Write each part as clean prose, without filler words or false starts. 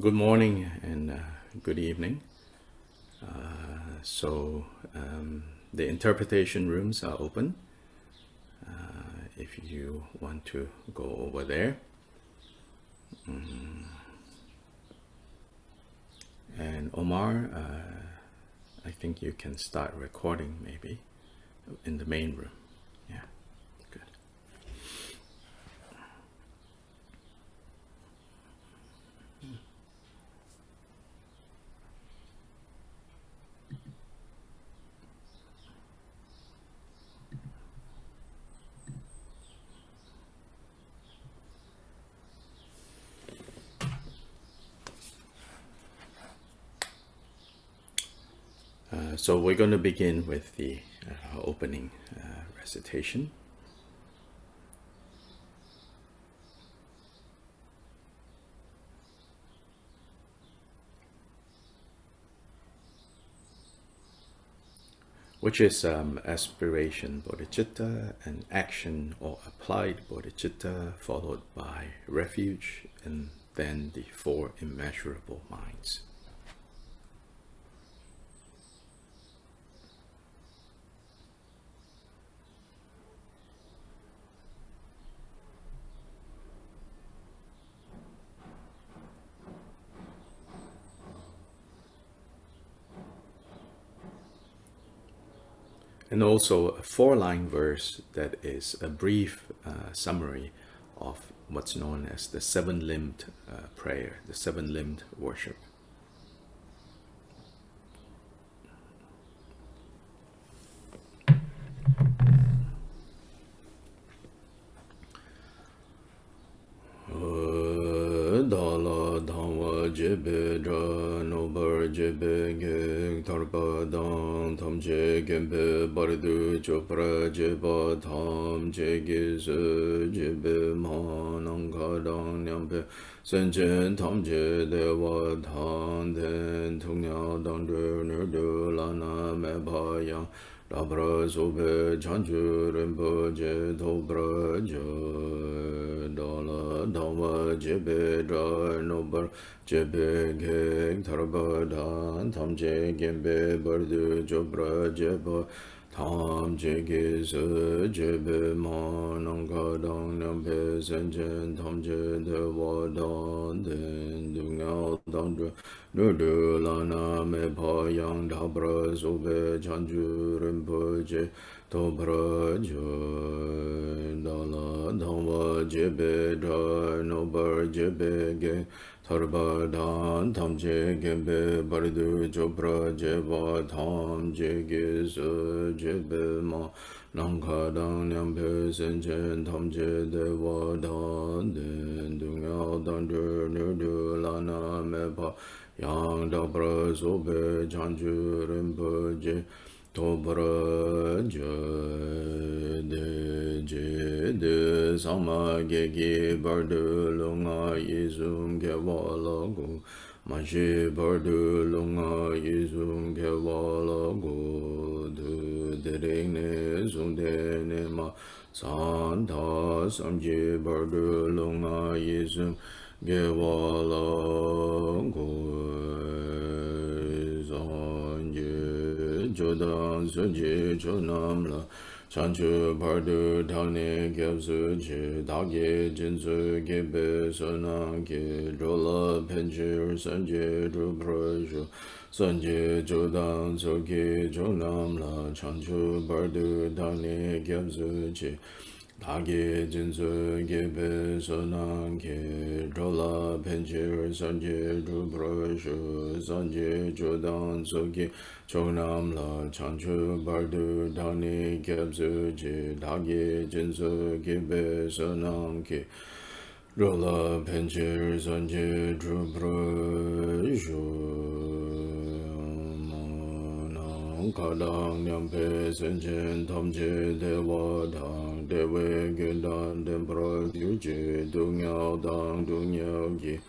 Good morning and good evening. The interpretation rooms are open. If you want to go over there. And Omar, I think you can start recording maybe in the main room. Yeah, good. So we're going to begin with the opening recitation. Which is aspiration bodhicitta and action or applied bodhicitta, followed by refuge, and then the four immeasurable minds. And also a four-line verse that is a brief summary of what's known as the seven-limbed prayer, the seven-limbed worship. Dala dhamma jebe dra nobar jebe ge tarpa dang tam je gembe bardu chopra jeba tham je gize jebe manang kadang nyampe senchen tam je dewa tham den tungnya dang de nerdu lana me bayang Dabra sobe chanchu rinpo je dobra je dala dhamma jebe dra nobar jebe gek tarba dan tam je gembe bardu jobra jeba tam je gize jebe manang kadang nyampe senchen tam je dewa dan den dunga dan Nudu lana me payang dabra sobe chanchu rinpo je dobra je dala dhamma jebe dra nobar jebe ge tarba dan tam je gembe bardu jobra jeba tam je gize jebe ma Nangkadang nyampe senchen tam je dewa dan den dunga dan nudu lana me pa yang dabra sobe chanchu rinpo je dobra je de sama gegi bardu lunga yizum ke walagu Mashi bardu lunga yizum ke walagu du derene zungdene ma santa samji bardu lunga yizum ke walagu zanje jodan sanje chonamla Chanchu bardu dhani gyabsu chi dhagye jinsu gebe sonang ki drola penchir sanje druprashu sanje jodan soki chonam la chanchu bardu dhani gyabsu chi dhagye jinsu gebe sonang ki drola penchir sanje druprashu sanje jodan soki Chonam la chanchu bardu dhani gyabzu je dhagye jinsu gibe sonam ki rola penchir sanje drupra manang kadang nyampe senchen tamche dewa dang dewe gyundan dempra gyuji dungyao dang dungyao gi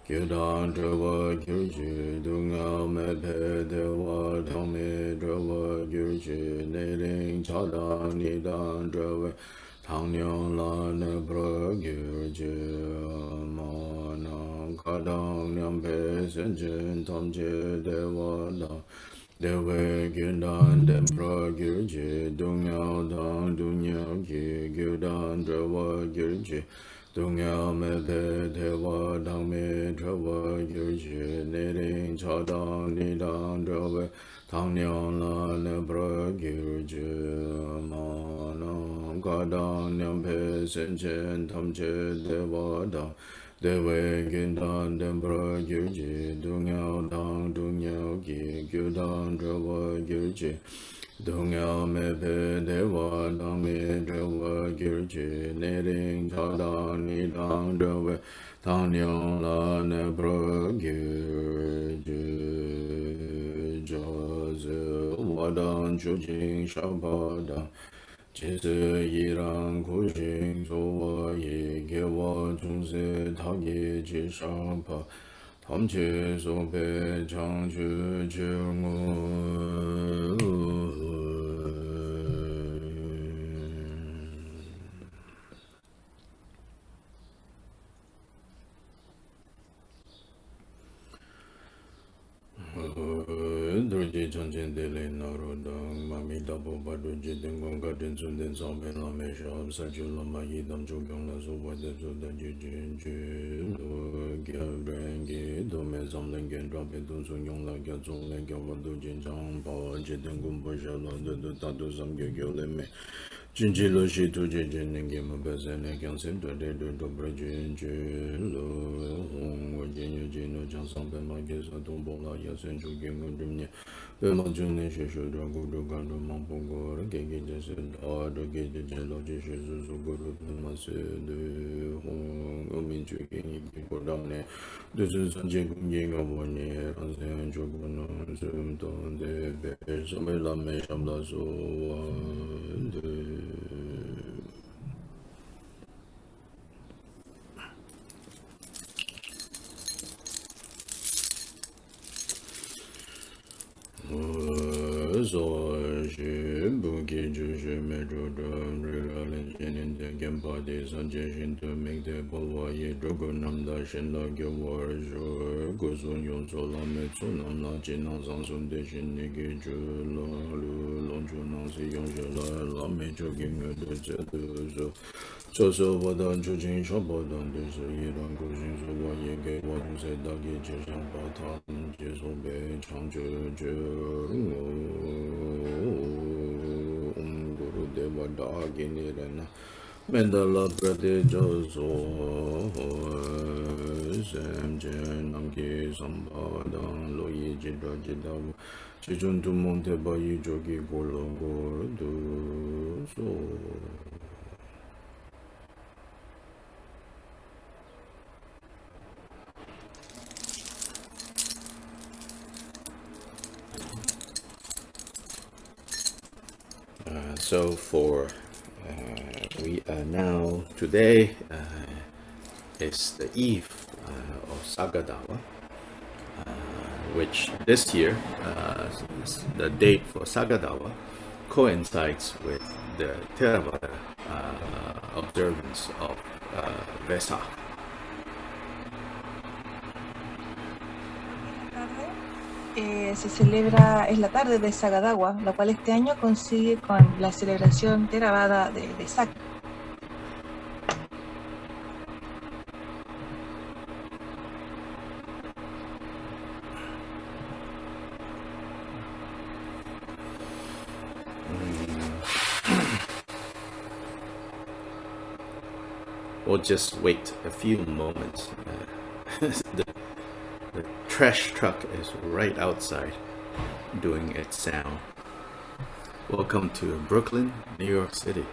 Gyudan drawa gyurji dunga mepe dewa dhame drawa gyurji nering chadang nidan drawa tangyang la nebra gyurji manang Chadang Nyampe Senchen Tamche Dewa Dang Dewe Gyudan Dempra Gyurje Dungyao Dang Dungyao Ki Gyudan Drewa Gyurje Dungyao Mepe Dewa Dang Me Drewa Gyurje Nering Chadang Nidang Drewa Tang Nyang La Nebra Gyurje Manam Kadang Nyampe Senchen Tamche Dewa Dang Dewe Gyudan Dempra Gyurje Dungyao Dang Dungyao Ki Gyudan Drewa Gyurje Dungyao Mepe Dewa Dang Me Drewa Gyurje Nering Chadang Nidang Drewa Tang Nyang La Nebra Gyurje Jaze Wadang Chujing Shabadang Jise Yirang Kushing Sowa Ye Gewa Chungse Tagi Jishapa Tamche Sope Changchu Chungu Durji Chanchen Dele Narodang Mami Dabo Badu Jiten Gonga Densun Den Sampe Lame Shab Sachu Lama Yidam Chukyong La Sopa De Soda Jijin Chu Gyabrengi Dome Samlen Gen Drape Dunsun Yong La Gya Zung Le Gya Vadu Jin Chang Pa Jiten Gumpa Shala Dedu Tatu Sam Gya Gyo Le Me Jinji Lo Shi Tu Jijin Nengi Ma Bese Ne Kyang Sim Tu De Du Du Pra Jin Chu Lo Hong Wa Jin Yu Jin No Chang Sampe Ma Gya Sa Tung Bo La Ya Sen Chu Gya Ngun Dim Nye Be Ma Jun Ne Shi Shu Dra Gu Du Ga Du Ma Po Go Ra Ge Ge Je Se Da Du Ge Je Je Lo Je Shi Su Su Gu Du Tu Ma Se Du Hong U Min Chu Ge Yi Ge Ko Dam Ne Du Su San Je Gu Ge Ga Bo Nye Ran Sen Chu Gu No Sum Ton De Be So Me La Me Sham La So Wa De So she buki ju she me ju drum regalin shin de gempa de san je shin to make the bolwa ye drogo nam da shin la gyo war jo go sun yon so la me so nam la jin na san sun de shin ne ge ju lo lu long ju na si yon je la me jo ge me de je de so so so wa dan ju jin sha ba dan de se ye ran go shin so wa ye ge wa du se da ge je shang ba ta je so be chang je je Guru Deva Dagi Nirana Mendala Prade Jozo Sem Jenamki Sambadan Loyi Jidra Jidavu Chichun tu Monte Bayi Jogi Golongor Du So So for we are now today is the eve of Sagadawa, which this year the date for Sagadawa coincides with the Theravada observance of Vesak. Se celebra, es la tarde de Sagadawa, la cual este año coincide con la celebración Theravada de Vesak. We'll just wait a few moments. The trash truck is right outside doing its sound. Welcome to Brooklyn, New York City.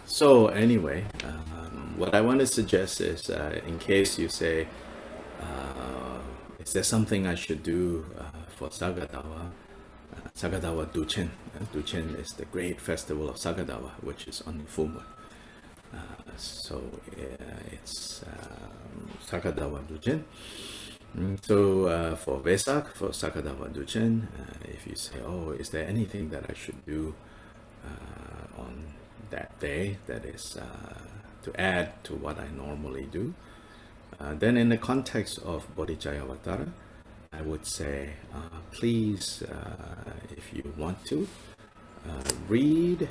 So anyway, what I want to suggest is, in case you say, is there something I should do for Sagadawa? Sagadawa Duchen. Duchen is the great festival of Sagadawa, which is on the full moon. So it's Sagadawa Duchen. So for Vesak, for Sagadawa Duchen, if you say, oh, is there anything that I should do on that day that is to add to what I normally do, then in the context of Bodhicharyavatara, I would say, please, if you want to, read,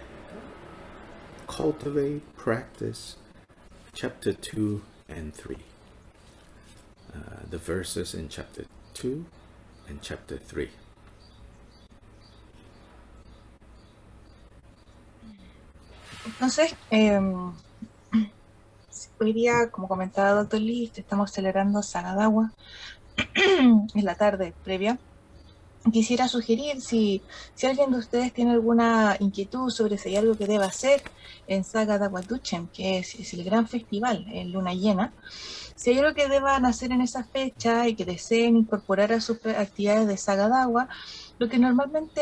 cultivate, practice chapter 2 and 3. The verses in chapter 2 and chapter 3. Entonces, hoy día, como comentaba Dr. Lee, estamos celebrando Sagadawa, es la tarde previa. Quisiera sugerir, si alguien de ustedes tiene alguna inquietud sobre si hay algo que deba hacer en Sagadawa Duchen, que es el gran festival en luna llena, si hay algo que deban hacer en esa fecha y que deseen incorporar a sus actividades de Sagadawa, lo que normalmente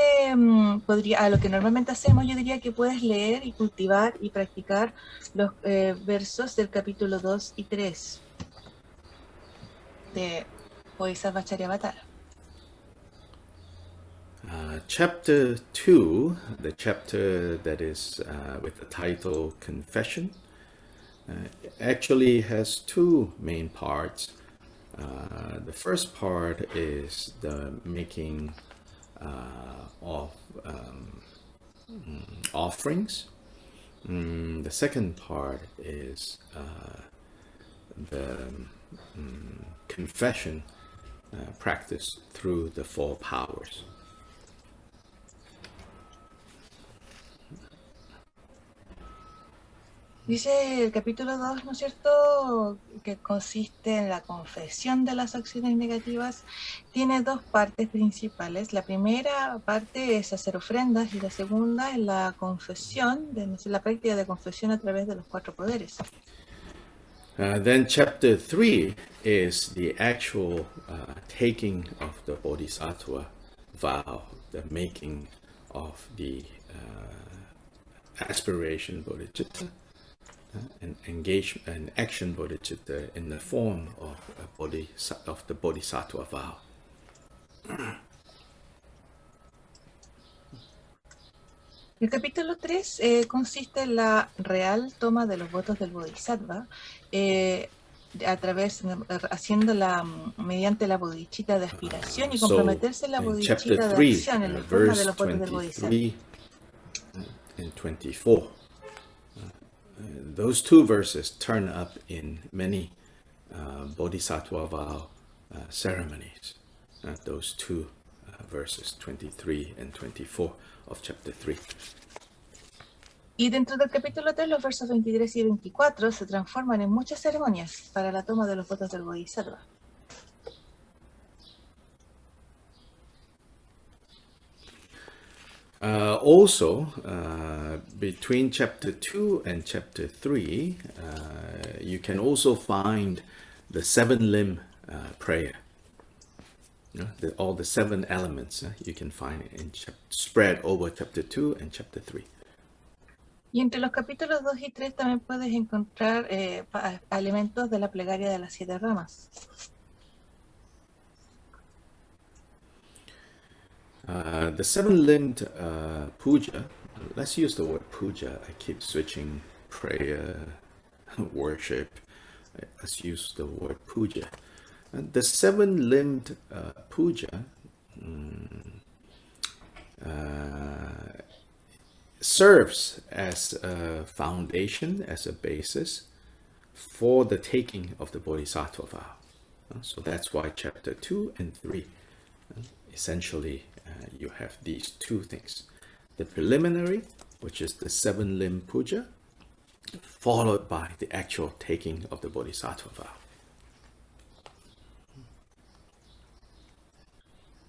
hacemos, yo diría que puedes leer y cultivar y practicar los versos del capítulo 2 y 3 de Bodhicharyavatara. Chapter 2, the chapter that is with the title Confession, actually has two main parts. The first part is the making of offerings. The second part is the confession practice through the four powers. Dice el capítulo 2, ¿no es cierto?, que consiste en la confesión de las acciones negativas. Tiene dos partes principales. La primera parte es hacer ofrendas y la segunda es la confesión, la práctica de confesión a través de los cuatro poderes. Then chapter 3 is the actual taking of the Bodhisattva vow, the making of the aspiration Bodhicitta, and engagement and action Bodhicitta in the form of the Bodhisattva vow. El capítulo 3 consiste en la real toma de los votos del Bodhisattva, haciéndola mediante la bodhicitta de aspiración y comprometerse en la bodhicitta de acción en la forma de los votos del Bodhisattva. And 24. Those two verses turn up in many Bodhisattva vow ceremonies. Those two verses, 23 and 24 of chapter 3. Y dentro del capítulo 3, los versos 23 y 24 se transforman en muchas ceremonias para la toma de los votos del Bodhisattva. Also, between chapter 2 and chapter 3, you can also find the seven limb prayer. All the seven elements you can find spread over chapter 2 and chapter 3. Y entre los capítulos 2 y 3 también puedes encontrar elementos de la plegaria de las 7 ramas. The seven-limbed puja, let's use the word puja. I keep switching prayer, worship. Let's use the word puja. The seven-limbed puja serves as a foundation, as a basis for the taking of the Bodhisattva vow. So that's why chapter 2 and 3, essentially, you have these two things. The preliminary, which is the seven-limb puja, followed by the actual taking of the Bodhisattva vow.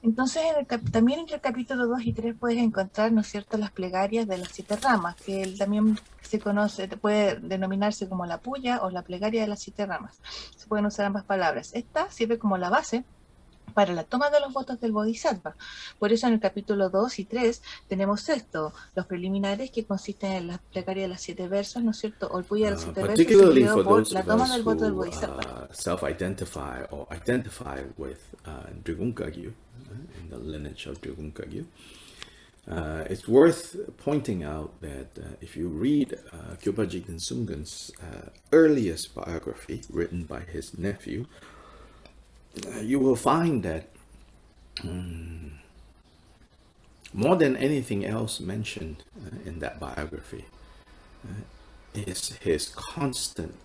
Entonces, también entre el capítulo 2 y 3 puedes encontrar, ¿no es cierto?, las plegarias de las 7 ramas, que también se conoce, puede denominarse como la puya o la plegaria de las 7 ramas. Se pueden usar ambas palabras. Esta sirve como la base para la toma de los votos del Bodhisattva. Por eso en el capítulo 2 y 3 tenemos esto, los preliminares, que consisten en la plegaria de las 7 versos, ¿no es cierto? O el puya de los 7 versos, Particularly seguido for por those la of toma us del voto del who Bodhisattva. self-identify or identify with Drigum Kagyu, in the lineage of Drigum Kagyu, it's worth pointing out that if you read Kyopa Jigten Sumgön's earliest biography written by his nephew, you will find that more than anything else mentioned in that biography is his constant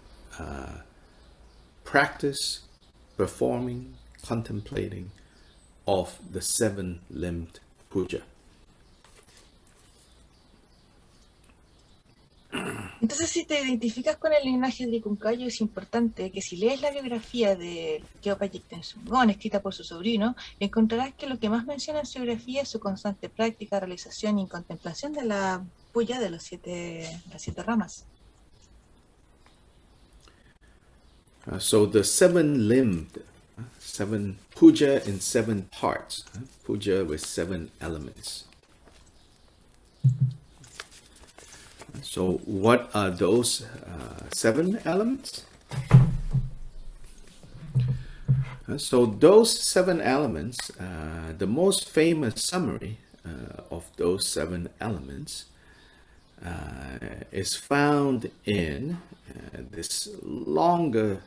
practice, performing, contemplating of the seven-limbed puja. Entonces, si te identificas con el linaje de Drigum-Kagyu, es importante que si lees la biografía de Kyopa Jigten Sumgön, escrita por su sobrino, encontrarás que lo que más menciona en su biografía es su constante práctica, realización y contemplación de la puya de las siete ramas. So the seven-limbed, seven puja in seven parts, puja with seven elements. So what are those seven elements? So those seven elements, the most famous summary of those seven elements is found in this longer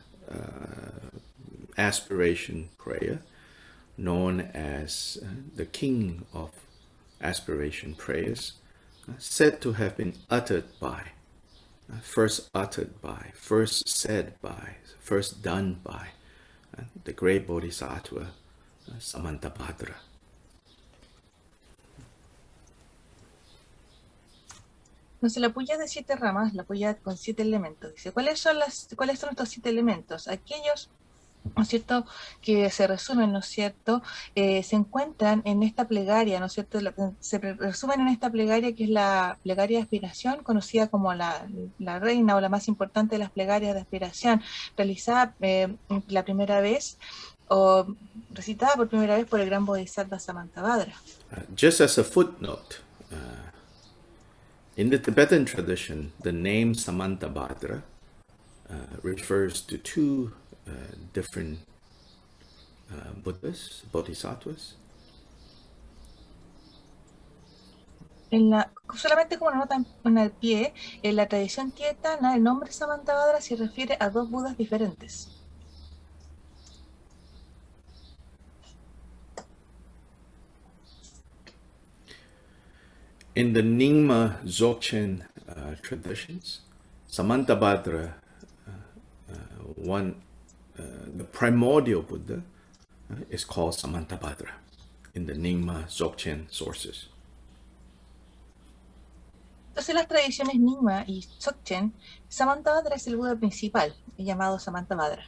aspiration prayer known as the King of Aspiration Prayers, said to have been uttered by, first said by, first done by the great Bodhisattva, Samantabhadra. Entonces, la puya de 7 ramas, la puya con 7 elementos. Dice, ¿cuáles son estos 7 elementos? Aquellos, ¿no es cierto?, que se resumen, ¿no es cierto?, se encuentran en esta plegaria, ¿no es cierto?, se resumen en esta plegaria que es la plegaria de aspiración, conocida como la reina o la más importante de las plegarias de aspiración, realizada la primera vez o recitada por primera vez por el gran Bodhisattva Samantabhadra. Just as a footnote, in the Tibetan tradition, the name Samantabhadra refers to two different Buddhas, Bodhisattvas. Solamente como una nota en el pie, en la tradición tibetana el nombre Samantabhadra se refiere a dos Budas diferentes. In the Nyingma Dzogchen traditions, Samantabhadra, the primordial Buddha, is called Samantabhadra in the Nyingma Dzogchen sources. Entonces, las tradiciones Nyingma y Dzogchen, Samantabhadra es el Buda principal, llamado Samantabhadra.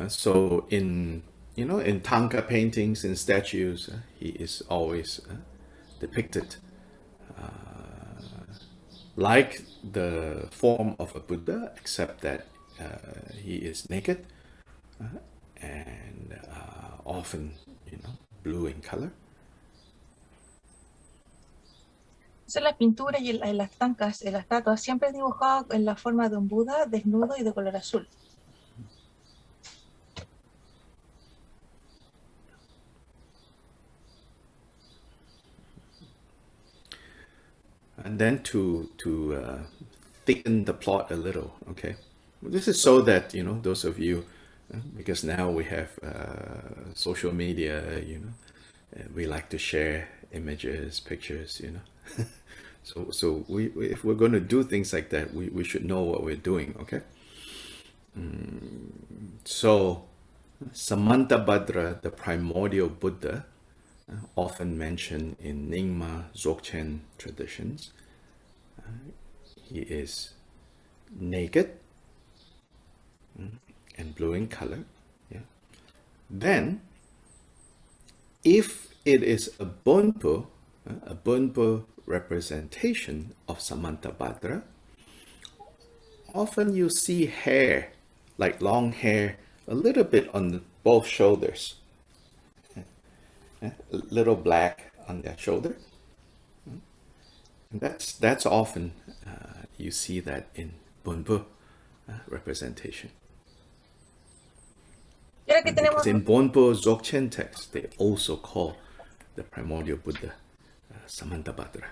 So in Thangka paintings and statues, he is always depicted like the form of a Buddha, except that he is naked and often, blue in color. Entonces, las pinturas y las tancas, en las estatuas, siempre es dibujado en la forma de un Buda desnudo y de color azul. And then to thicken the plot a little, okay? This is so that, those of you, because now we have social media, we like to share images, pictures, So we if we're going to do things like that, we should know what we're doing, okay? So Samantabhadra, the primordial Buddha, often mentioned in Nyingma Dzogchen traditions, he is naked and blue in color. Yeah. Then, if it is a Bonpo representation of Samantabhadra, often you see hair like long hair, a little bit on both shoulders. A little black on their shoulder. And that's often, you see that in Bonpo representation. Y ahora que tenemos, Because in Bonpo Dzogchen text, they also call the primordial Buddha Samantabhadra.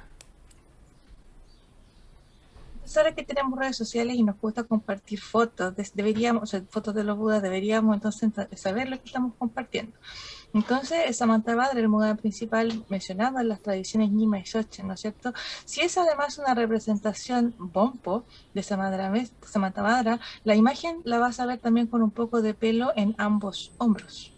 ahora que tenemos redes sociales y nos gusta compartir fotos, deberíamos, o sea, fotos de los Budas, deberíamos entonces saber lo que estamos compartiendo. Entonces, Samantabhadra, el Buda principal mencionado en las tradiciones Nyingma y Dzogchen, ¿no es cierto? Si es además una representación Bonpo de Samantabhadra, la imagen la vas a ver también con un poco de pelo en ambos hombros.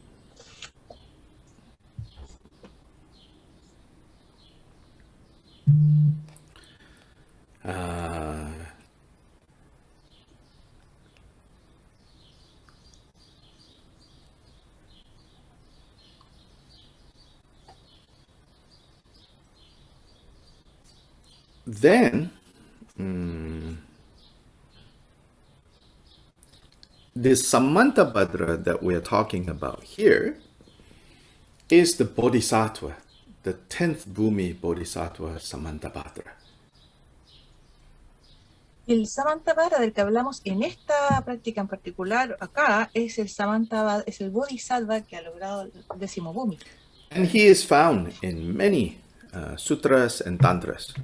Then, this Samantabhadra that we are talking about here is the Bodhisattva, the 10th Bhumi Bodhisattva Samantabhadra. El Samantabhadra del que hablamos en esta práctica en particular acá es el Samantabhadra, es el Bodhisattva que ha logrado el 10º Bhumi. And he is found in many sutras and tantras.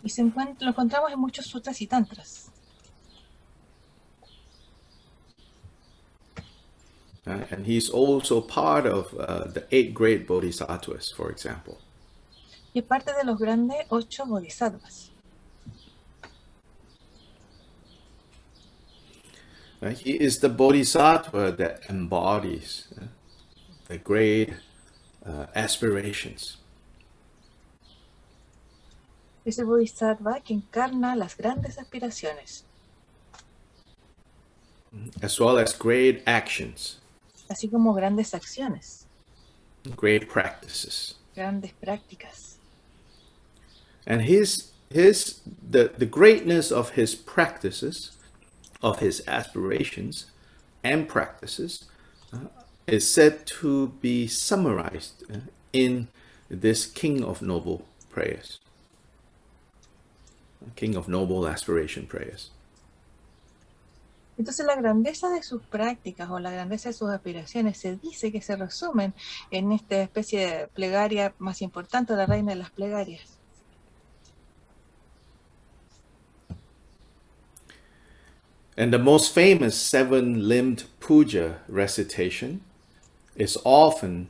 Y lo encontramos en muchos sutras y tantras. And he's also part of the 8 great bodhisattvas, for example. Y es parte de los grandes 8 bodhisattvas. He is the bodhisattva that embodies the great aspirations. Es el bodhisattva que encarna las grandes aspiraciones. As well as great actions. Así como grandes acciones. Great practices. Grandes prácticas. And the greatness of his practices, of his aspirations and practices, is said to be summarized in this King of Noble Prayers. King of Noble Aspiration Prayers. Entonces la grandeza de sus prácticas o la grandeza de sus aspiraciones se dice que se resumen en esta especie de plegaria más importante, la reina de las plegarias. And the most famous 7-limbed puja recitation is often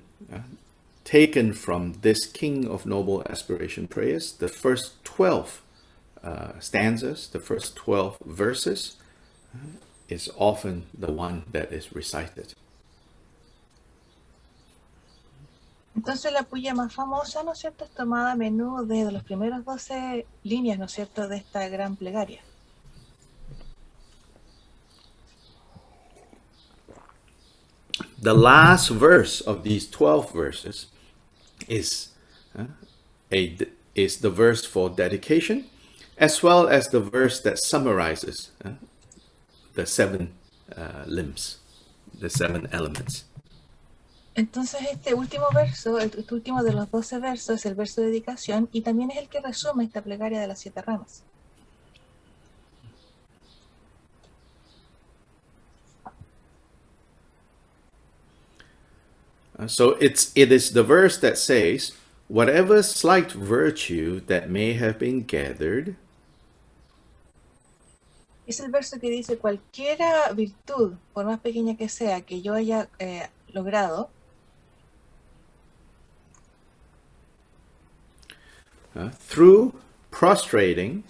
taken from this King of Noble Aspiration Prayers. The first 12 stanzas, the first 12 verses, is often the one that is recited. Entonces la puya más famosa, ¿no es cierto?, es tomada a menudo de los primeros 12 líneas, ¿no es cierto?, de esta gran plegaria. The last verse of these 12 verses is the verse for dedication, as well as the verse that summarizes the 7 limbs, the 7 elements. Entonces este último verso, este último de los 12 versos, es el verso de dedicación y también es el que resume esta plegaria de las 7 ramas. So it is the verse that says, whatever slight virtue that may have been gathered, Es el verso que dice, cualquiera virtud, por más pequeña que sea, que yo haya logrado, through prostrating,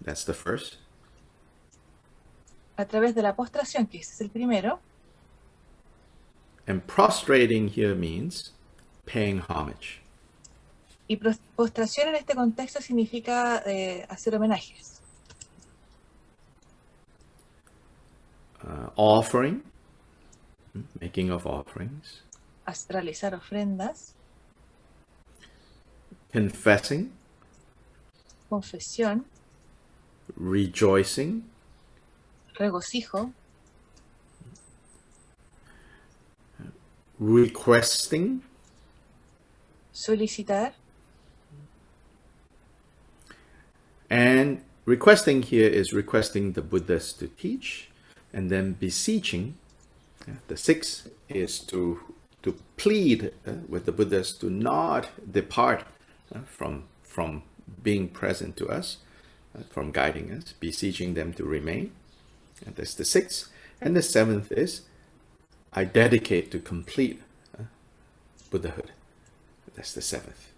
that's the first, a través de la postración, que ese es el primero, and prostrating here means paying homage. y postración en este contexto significa hacer homenajes. Offering, making of offerings. Realizar ofrendas. Confessing. Confesión. Rejoicing. regocijo, requesting, solicitar, and requesting here is requesting the Buddhas to teach, and then beseeching, the sixth is to plead with the Buddhas to not depart from being present to us, from guiding us, beseeching them to remain. And that's the sixth. And the seventh is, I dedicate to complete Buddhahood. That's the seventh.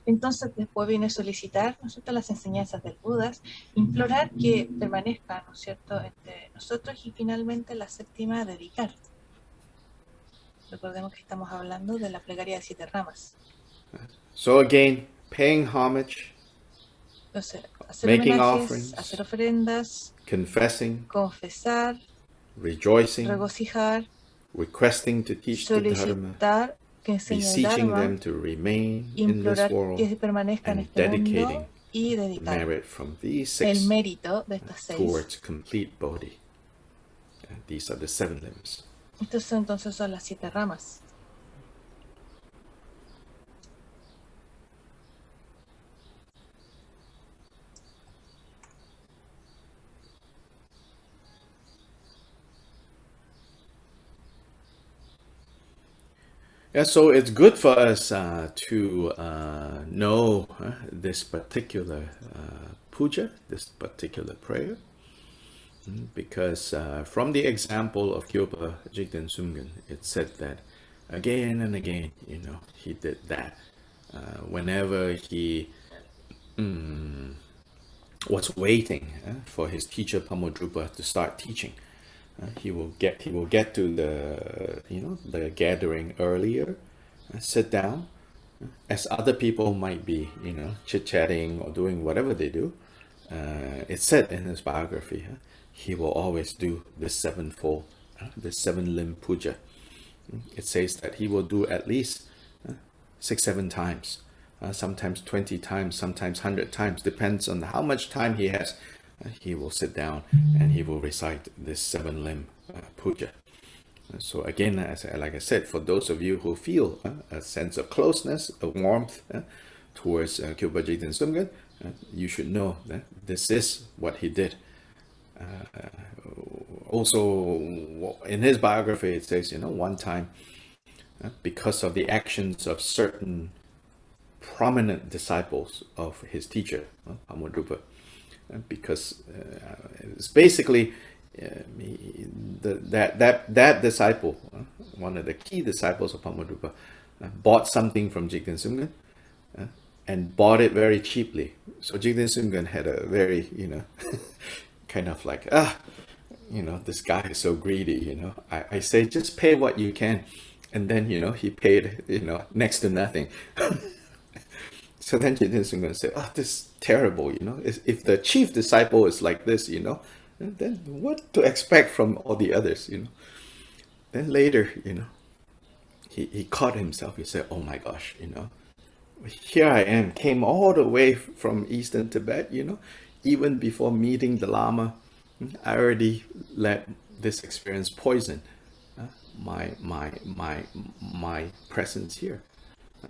Entonces después viene solicitar, ¿no es cierto?, las enseñanzas del Buda, implorar que permanezca, ¿no es cierto?, entre nosotros, y finalmente la séptima, dedicar. Recordemos que estamos hablando de la plegaria de 7 ramas. So again, paying homage, Entonces, hacer making homenajes, offerings, hacer ofrendas, confessing, confesar, rejoicing, regocijar, requesting to teach the Dharma, solicitar que enseñe el beseeching Dharma, them to remain in this implorar world, que permanezca en and este dedicating mundo, y dedicar merit from these el 6 mérito de estas 6. towards complete Bodhi. And these are the 7 limbs. Entonces son las 7 ramas. Yeah, so it's good for us to know this particular puja, this particular prayer, because from the example of Kyopa Jigten Sumgen, it said that again and again, he did that. Whenever he was waiting for his teacher Pamodrupa to start teaching, he will get to the gathering earlier, sit down, as other people might be chit-chatting or doing whatever they do. It's said in his biography, he will always do the 7-fold, the 7-limb puja. It says that he will do at least 6-7 times, sometimes 20 times, sometimes 100 times, depends on how much time he has. He will sit down and he will recite this 7-limb puja. So again, like I said, for those of you who feel a sense of closeness, a warmth towards Kyopa Jigten Sumgen, you should know that this is what he did. Also, in his biography, it says, one time, because of the actions of certain prominent disciples of his teacher, Pamodrupa, because it's basically that disciple, one of the key disciples of Pamodrupa, bought something from Jigten Sumgen and bought it very cheaply. So Jigten Sumgen had a very, kind of like, this guy is so greedy, I say, just pay what you can. And then, he paid, next to nothing. So then Jigten Sumgen said, this is terrible, if the chief disciple is like this, then what to expect from all the others, Then later, he caught himself. He said, oh my gosh, here I am, came all the way from Eastern Tibet, even before meeting the Lama, I already let this experience poison my presence here.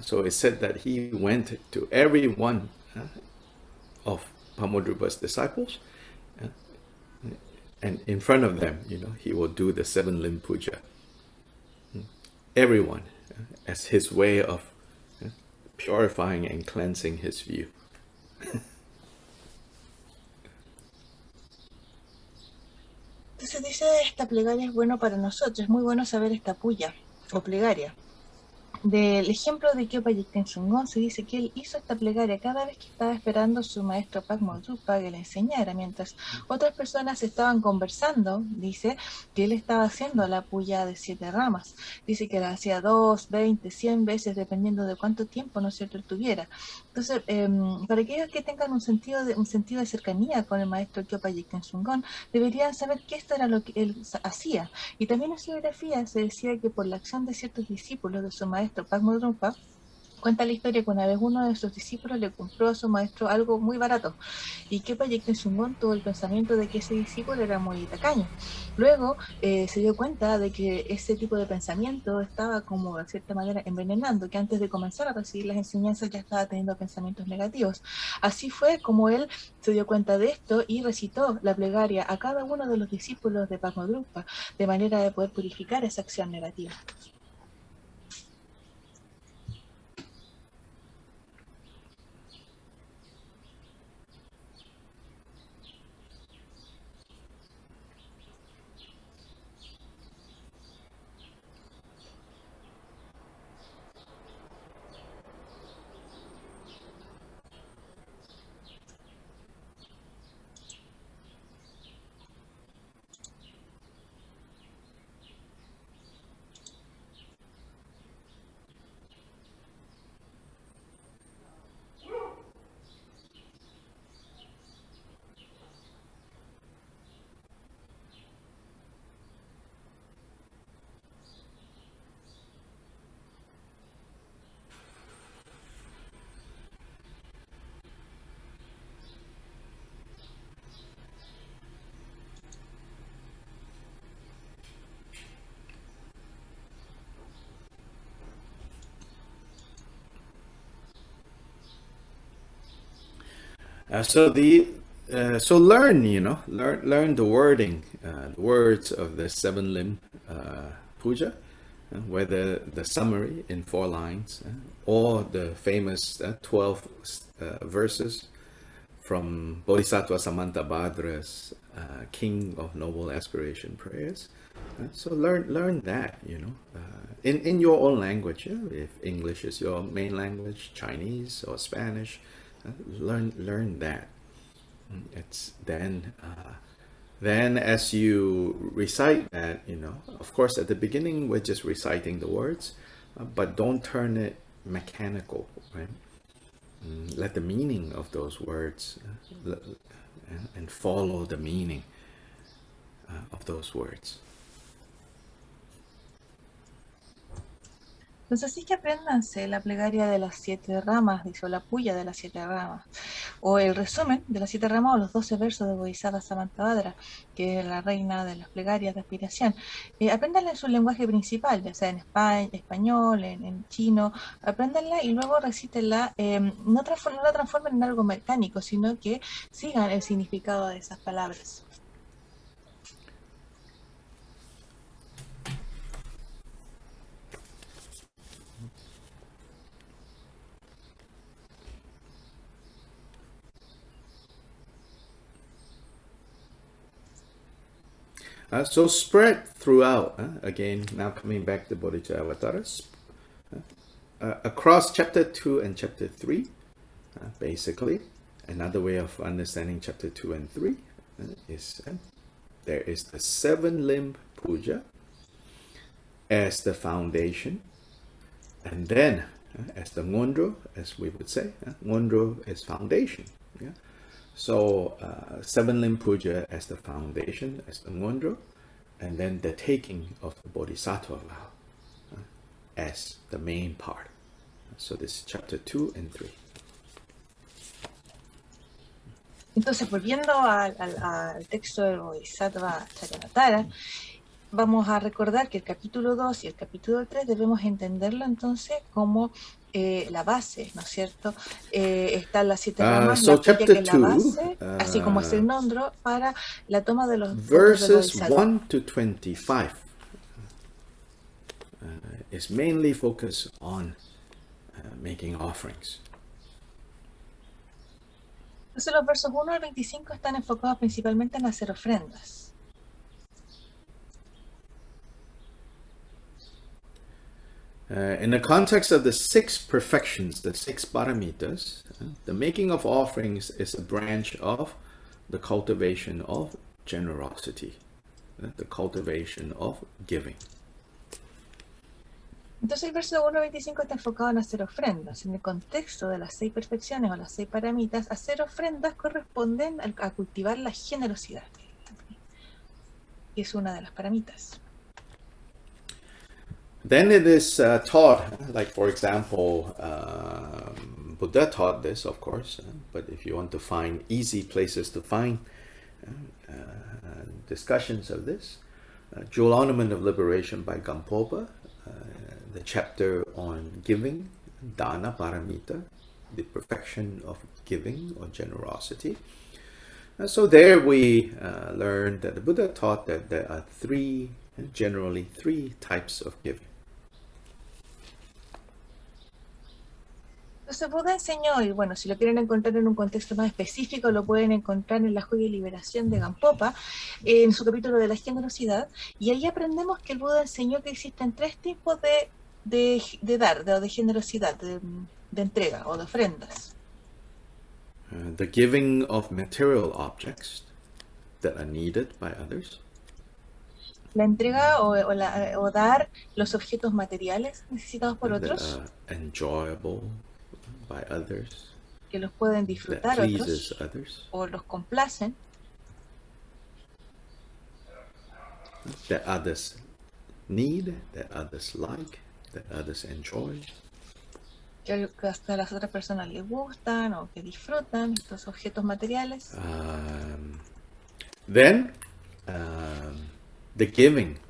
So it said that he went to every one of Pamodrupa's disciples, and in front of them, he will do the 7-limb puja. Everyone, as his way of purifying and cleansing his view. Entonces dice, esta plegaria es bueno para nosotros, es muy bueno saber esta puya o plegaria. Del ejemplo de Kyopa Jigten Sumgon se dice que él hizo esta plegaria cada vez que estaba esperando a su maestro Pagmodrupa que le enseñara, mientras otras personas estaban conversando. Dice que él estaba haciendo la puya de 7 ramas. Dice que la hacía 2, 20, 100 veces, dependiendo de cuánto tiempo, ¿no es cierto?, él tuviera. Entonces, para aquellos que tengan un sentido de cercanía con el maestro Kyopa Jigten Sumgon, deberían saber que esto era lo que él hacía. Y también en su biografía se decía que por la acción de ciertos discípulos de su maestro Pagmodrupa, Cuenta la historia que una vez uno de sus discípulos le compró a su maestro algo muy barato y que Payekten Sungon tuvo el pensamiento de que ese discípulo era muy tacaño. Luego se dio cuenta de que ese tipo de pensamiento estaba como de cierta manera envenenando, que antes de comenzar a recibir las enseñanzas ya estaba teniendo pensamientos negativos. Así fue como él se dio cuenta de esto y recitó la plegaria a cada uno de los discípulos de Padmadrupa de manera de poder purificar esa acción negativa. So learn, learn the wording, the words of the seven limb puja, whether the summary in 4 lines or the famous 12 verses from Bodhisattva Samantabhadra's King of Noble Aspiration prayers. So learn that, in your own language. If English is your main language, Chinese or Spanish, learn that. It's then as you recite that, of course at the beginning we're just reciting the words, but don't turn it mechanical, right? Let the meaning of those words and follow the meaning of those words. Entonces así que apréndanse la plegaria de las 7 ramas, dice, o la puya de las 7 ramas, o el resumen de las 7 ramas, o los 12 versos de Bodhisattva Samantabhadra, que es la reina de las plegarias de aspiración. Apréndanla en su lenguaje principal, ya sea en español, en chino, apréndanla y luego recítenla. No la transformen en algo mecánico, sino que sigan el significado de esas palabras. So spread throughout, again, now coming back to Bodhicharyavatara, across chapter 2 and chapter 3, basically, another way of understanding chapter 2 and 3 is there is the 7 limb puja as the foundation, and then as the ngondro, as we would say, ngondro is foundation. Yeah. So 7 limb puja as the foundation, as the ngondro, and then the taking of the Bodhisattva vow as the main part. So this is chapter 2 and 3. Entonces, volviendo al texto del Bodhisattva Charyavatara, vamos a recordar que el capítulo 2 y el capítulo 3 debemos entenderlo entonces como la base, ¿no es cierto? Están las 7 ramas, la puya que es la base, así como es el nondro para la toma de los verses 1 to 25 is mainly focused on making offerings. Entonces los versos 1 al 25 están enfocados principalmente en hacer ofrendas. In the context of the 6 perfections, the 6 paramitas, the making of offerings is a branch of the cultivation of generosity, the cultivation of giving. Entonces el verso 1 al 25 está enfocado en hacer ofrendas. En el contexto de las 6 perfecciones o las 6 paramitas, hacer ofrendas corresponden a cultivar la generosidad, que es una de las paramitas. Then it is taught, like for example, Buddha taught this, of course, but if you want to find easy places to find discussions of this, Jewel Ornament of Liberation by Gampopa, the chapter on giving, Dana Paramita, the perfection of giving or generosity. So there we learned that the Buddha taught that there are generally three types of giving. Entonces Buda enseñó, y bueno, si lo quieren encontrar en un contexto más específico, lo pueden encontrar en la Joya y Liberación de Gampopa, en su capítulo de la generosidad, y ahí aprendemos que el Buda enseñó que existen tres tipos de dar, de generosidad, de entrega o de ofrendas. The giving of material objects that are needed by others. La entrega o dar los objetos materiales necesitados por otros. Enjoyable by others. Que los pueden disfrutar otros. O los complacen. That others need, that others like, that others enjoy. Que a las otras personas les gustan o que disfrutan estos objetos materiales. Then the giving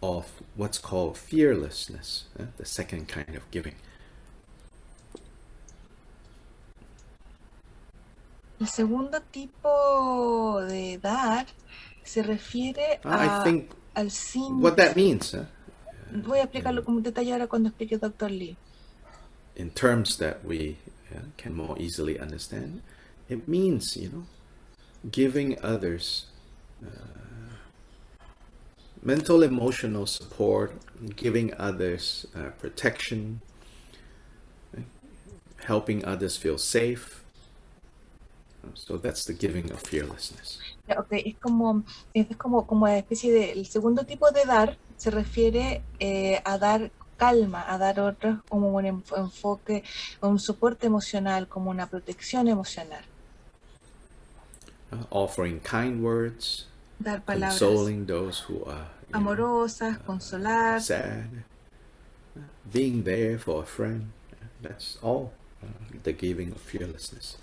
of what's called fearlessness, the second kind of giving. El segundo tipo de dar se refiere al sin. What that means. Voy a explicarlo con detalle ahora cuando explique Dr. Lee. In terms that we can more easily understand, it means, giving others mental, emotional support, giving others protection, helping others feel safe. So that's the giving of fearlessness. Okay, es como una especie de, el segundo tipo de dar se refiere a dar calma, a dar otros como un enfoque, un soporte emocional, como una protección emocional. Offering kind words, dar palabras consoling those who are amorosas, consolar, sad, being there for a friend. That's all the giving of fearlessness.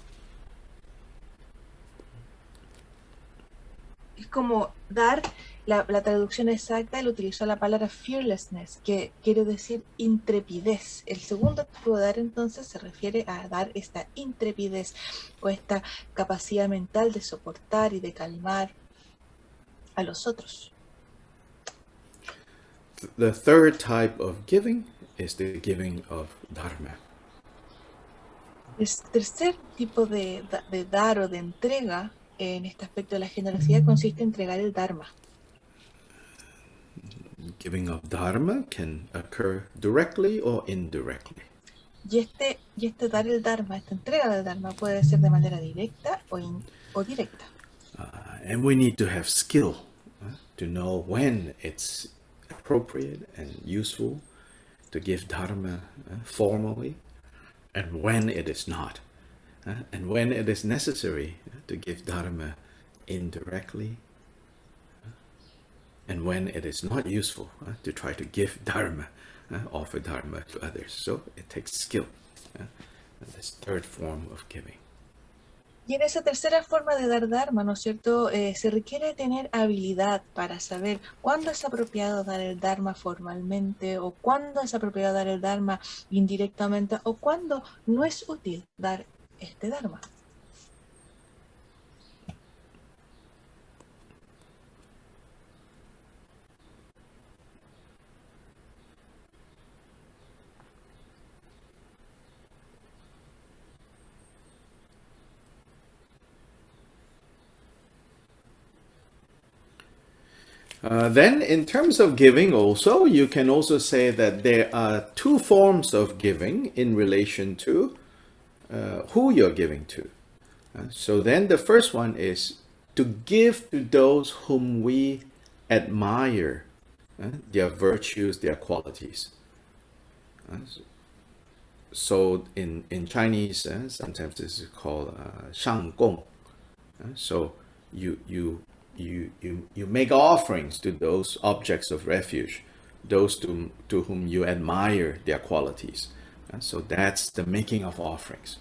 Es como dar, la traducción exacta, él utilizó la palabra fearlessness, que quiere decir intrepidez. El segundo tipo de dar entonces se refiere a dar esta intrepidez o esta capacidad mental de soportar y de calmar a los otros. The third type of giving is the giving of Dharma. El tercer tipo de dar o de entrega en este aspecto de la generosidad consiste en entregar el Dharma. Giving of Dharma can occur directly or indirectly. Y este dar el Dharma, esta entrega del Dharma puede ser de manera directa o directa. And we need to have skill to know when it's appropriate and useful to give Dharma formally and when it is not. And when it is necessary to give Dharma indirectly, and when it is not useful to try to give Dharma, offer Dharma to others. So it takes skill, this third form of giving. Y en esa tercera forma de dar Dharma, ¿no es cierto? Se requiere tener habilidad para saber cuándo es apropiado dar el Dharma formalmente, o cuándo es apropiado dar el Dharma indirectamente, o cuándo no es útil dar este Dharma. Then in terms of giving also, you can also say that there are two forms of giving in relation to who you're giving to. So then the first one is to give to those whom we admire, their virtues, their qualities. So in Chinese, sometimes this is called 上供. So you make offerings to those objects of refuge those to whom you admire their qualities. So that's the making of offerings.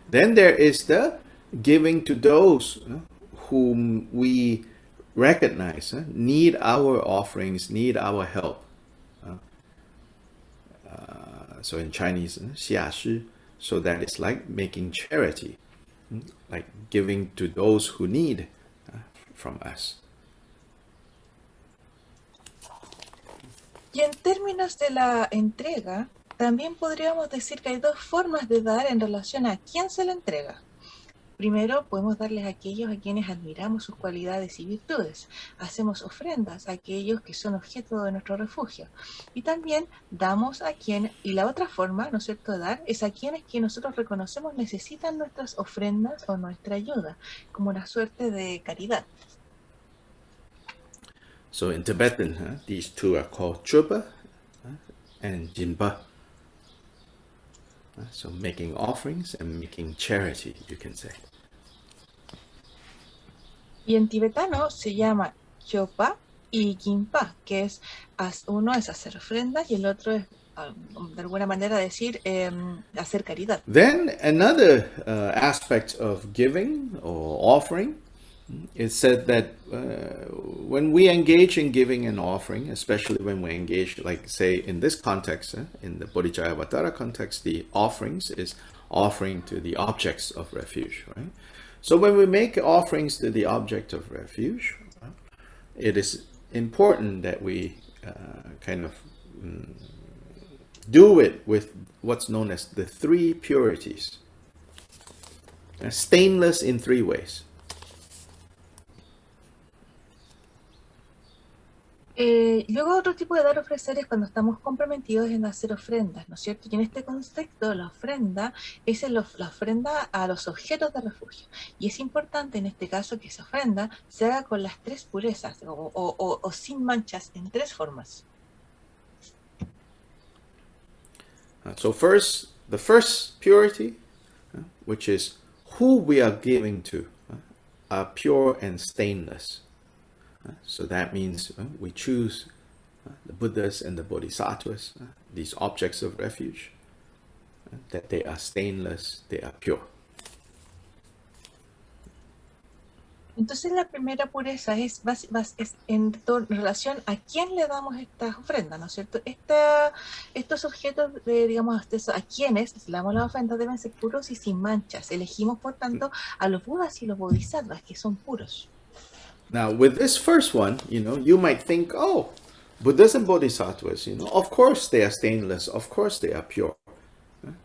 Then there is the giving to those whom we recognize need our offerings, need our help. So in Chinese, 下施, so that is like making charity, like giving to those who need from us. Y en términos de la entrega, también podríamos decir que hay dos formas de dar en relación a quién se le entrega. Primero, podemos darles a aquellos a quienes admiramos sus cualidades y virtudes. Hacemos ofrendas a aquellos que son objeto de nuestro refugio. Y también damos a quien, y la otra forma, ¿no es cierto?, de dar es a quienes que nosotros reconocemos necesitan nuestras ofrendas o nuestra ayuda, como una suerte de caridad. So in Tibetan, these two are called chupa and jinpa. So making offerings and making charity, you can say. Y en tibetano se llama chopa y kimpa, que es uno es hacer ofrendas y el otro es de alguna manera decir hacer caridad. Then another aspect of giving or offering, it said that when we engage in giving and offering, especially when we engage, like say in this context, in the Bodhicharyavatara context, the offerings is offering to the objects of refuge, right? So when we make offerings to the object of refuge, it is important that we kind of do it with what's known as the three purities. Stainless in three ways. Luego otro tipo de dar ofrecer es cuando estamos comprometidos en hacer ofrendas, ¿no es cierto? Y en este contexto la ofrenda es la ofrenda a los objetos de refugio. Y es importante en este caso que esa ofrenda se haga con las tres purezas o sin manchas en tres formas. So first, the first purity, which is who we are giving to, are pure and stainless. So that means we choose the Buddhas and the Bodhisattvas, these objects of refuge, that they are stainless, they are pure. Entonces la primera pureza es en relación a quién le damos estas ofrendas, ¿no es cierto? Estos objetos, digamos, a quienes le damos las ofrendas deben ser puros y sin manchas. Elegimos, por tanto, a los Budas y los Bodhisattvas, que son puros. Now, with this first one, you might think, oh, Buddhas and Bodhisattvas, of course they are stainless, of course they are pure.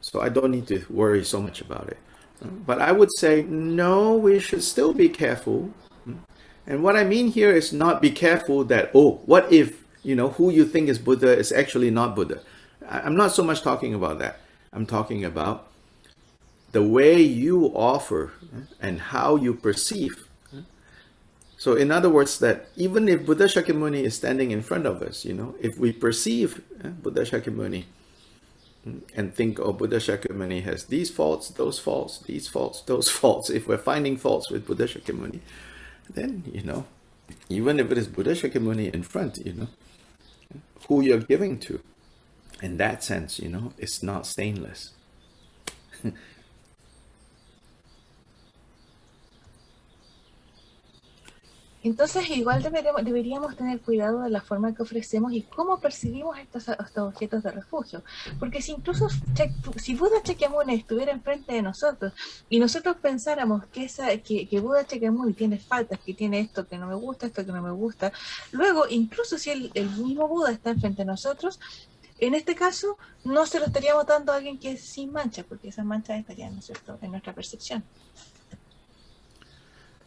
So I don't need to worry so much about it. But I would say, no, we should still be careful. And what I mean here is not be careful that, oh, what if, who you think is Buddha is actually not Buddha. I'm not so much talking about that. I'm talking about the way you offer and how you perceive. So in other words, that even if Buddha Shakyamuni is standing in front of us, if we perceive Buddha Shakyamuni and think, oh, Buddha Shakyamuni has these faults, those faults, these faults, those faults, if we're finding faults with Buddha Shakyamuni, then, even if it is Buddha Shakyamuni in front, who you're giving to, in that sense, it's not stainless. Entonces, igual deberíamos tener cuidado de la forma que ofrecemos y cómo percibimos estos objetos de refugio. Porque si incluso si Buda Shakyamuni estuviera enfrente de nosotros y nosotros pensáramos que Buda Shakyamuni tiene faltas, que tiene esto que no me gusta, esto que no me gusta, luego, incluso si el mismo Buda está enfrente de nosotros, en este caso no se lo estaríamos dando a alguien que es sin mancha, porque esas manchas estarían, ¿no es cierto?, en nuestra percepción.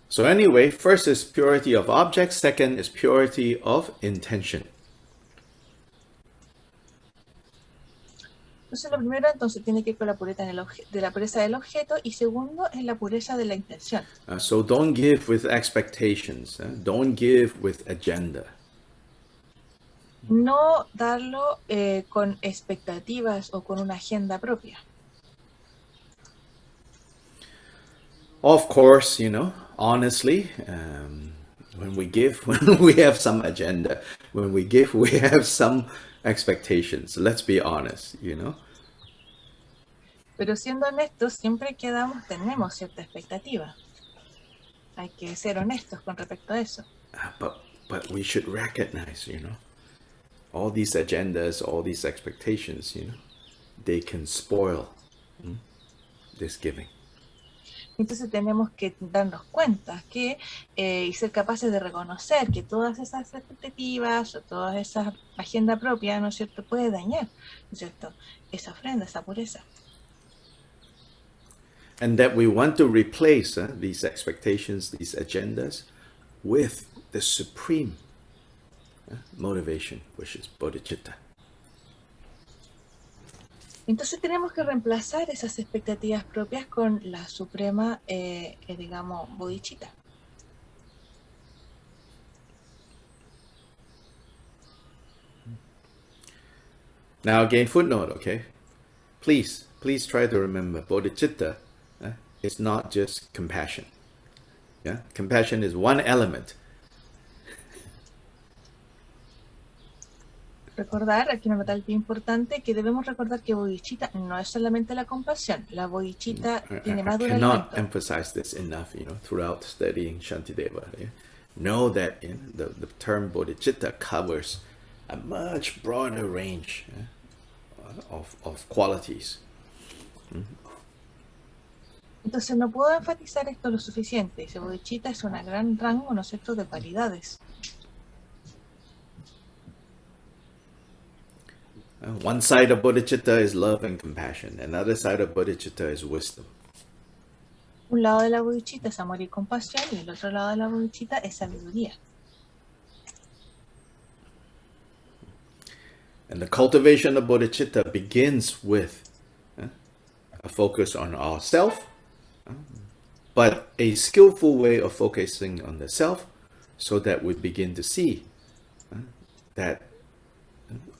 So anyway, first is purity of object, second is purity of intention. Entonces lo primero tiene que ver con la pureza la pureza del objeto y segundo es la pureza de la intención. So don't give with expectations, don't give with agenda. No darlo con expectativas o con una agenda propia. Of course, honestly, when we give, when we have some agenda, when we give, we have some expectations. Let's be honest, you know. Pero siendo honestos, siempre que damos tenemos cierta expectativa. Hay que ser honestos con respecto a eso. But we should recognize, you know, all these agendas, all these expectations, you know, they can spoil this giving. Entonces tenemos que darnos cuenta que y ser capaces de reconocer que todas esas expectativas o toda esa agenda propia, ¿no es cierto?, puede dañar, ¿no es cierto?, esa ofrenda, esa pureza. And that we want to replace these expectations, these agendas, with the supreme motivation, which is bodhicitta. Entonces tenemos que reemplazar esas expectativas propias con la suprema, digamos, bodhicitta. Now again, footnote, okay? Please try to remember, bodhicitta is not just compassion. Yeah, compassion is one element. Recordar, aquí una nota importante, que debemos recordar que bodhicitta no es solamente la compasión. La bodhicitta tiene más de un elemento. I cannot emphasize this enough, you know, throughout studying Shantideva. Yeah? Know that the term bodhicitta covers a much broader range of qualities. Entonces no puedo enfatizar esto lo suficiente. Ese bodhicitta es un gran rango, ¿no es cierto?, de cualidades. One side of bodhicitta is love and compassion. Another side of bodhicitta is wisdom. Un lado de la bodhicitta es amor y compasión, y el otro lado de la bodhicitta es sabiduría. And the cultivation of bodhicitta begins with a focus on ourself, but a skillful way of focusing on the self, so that we begin to see that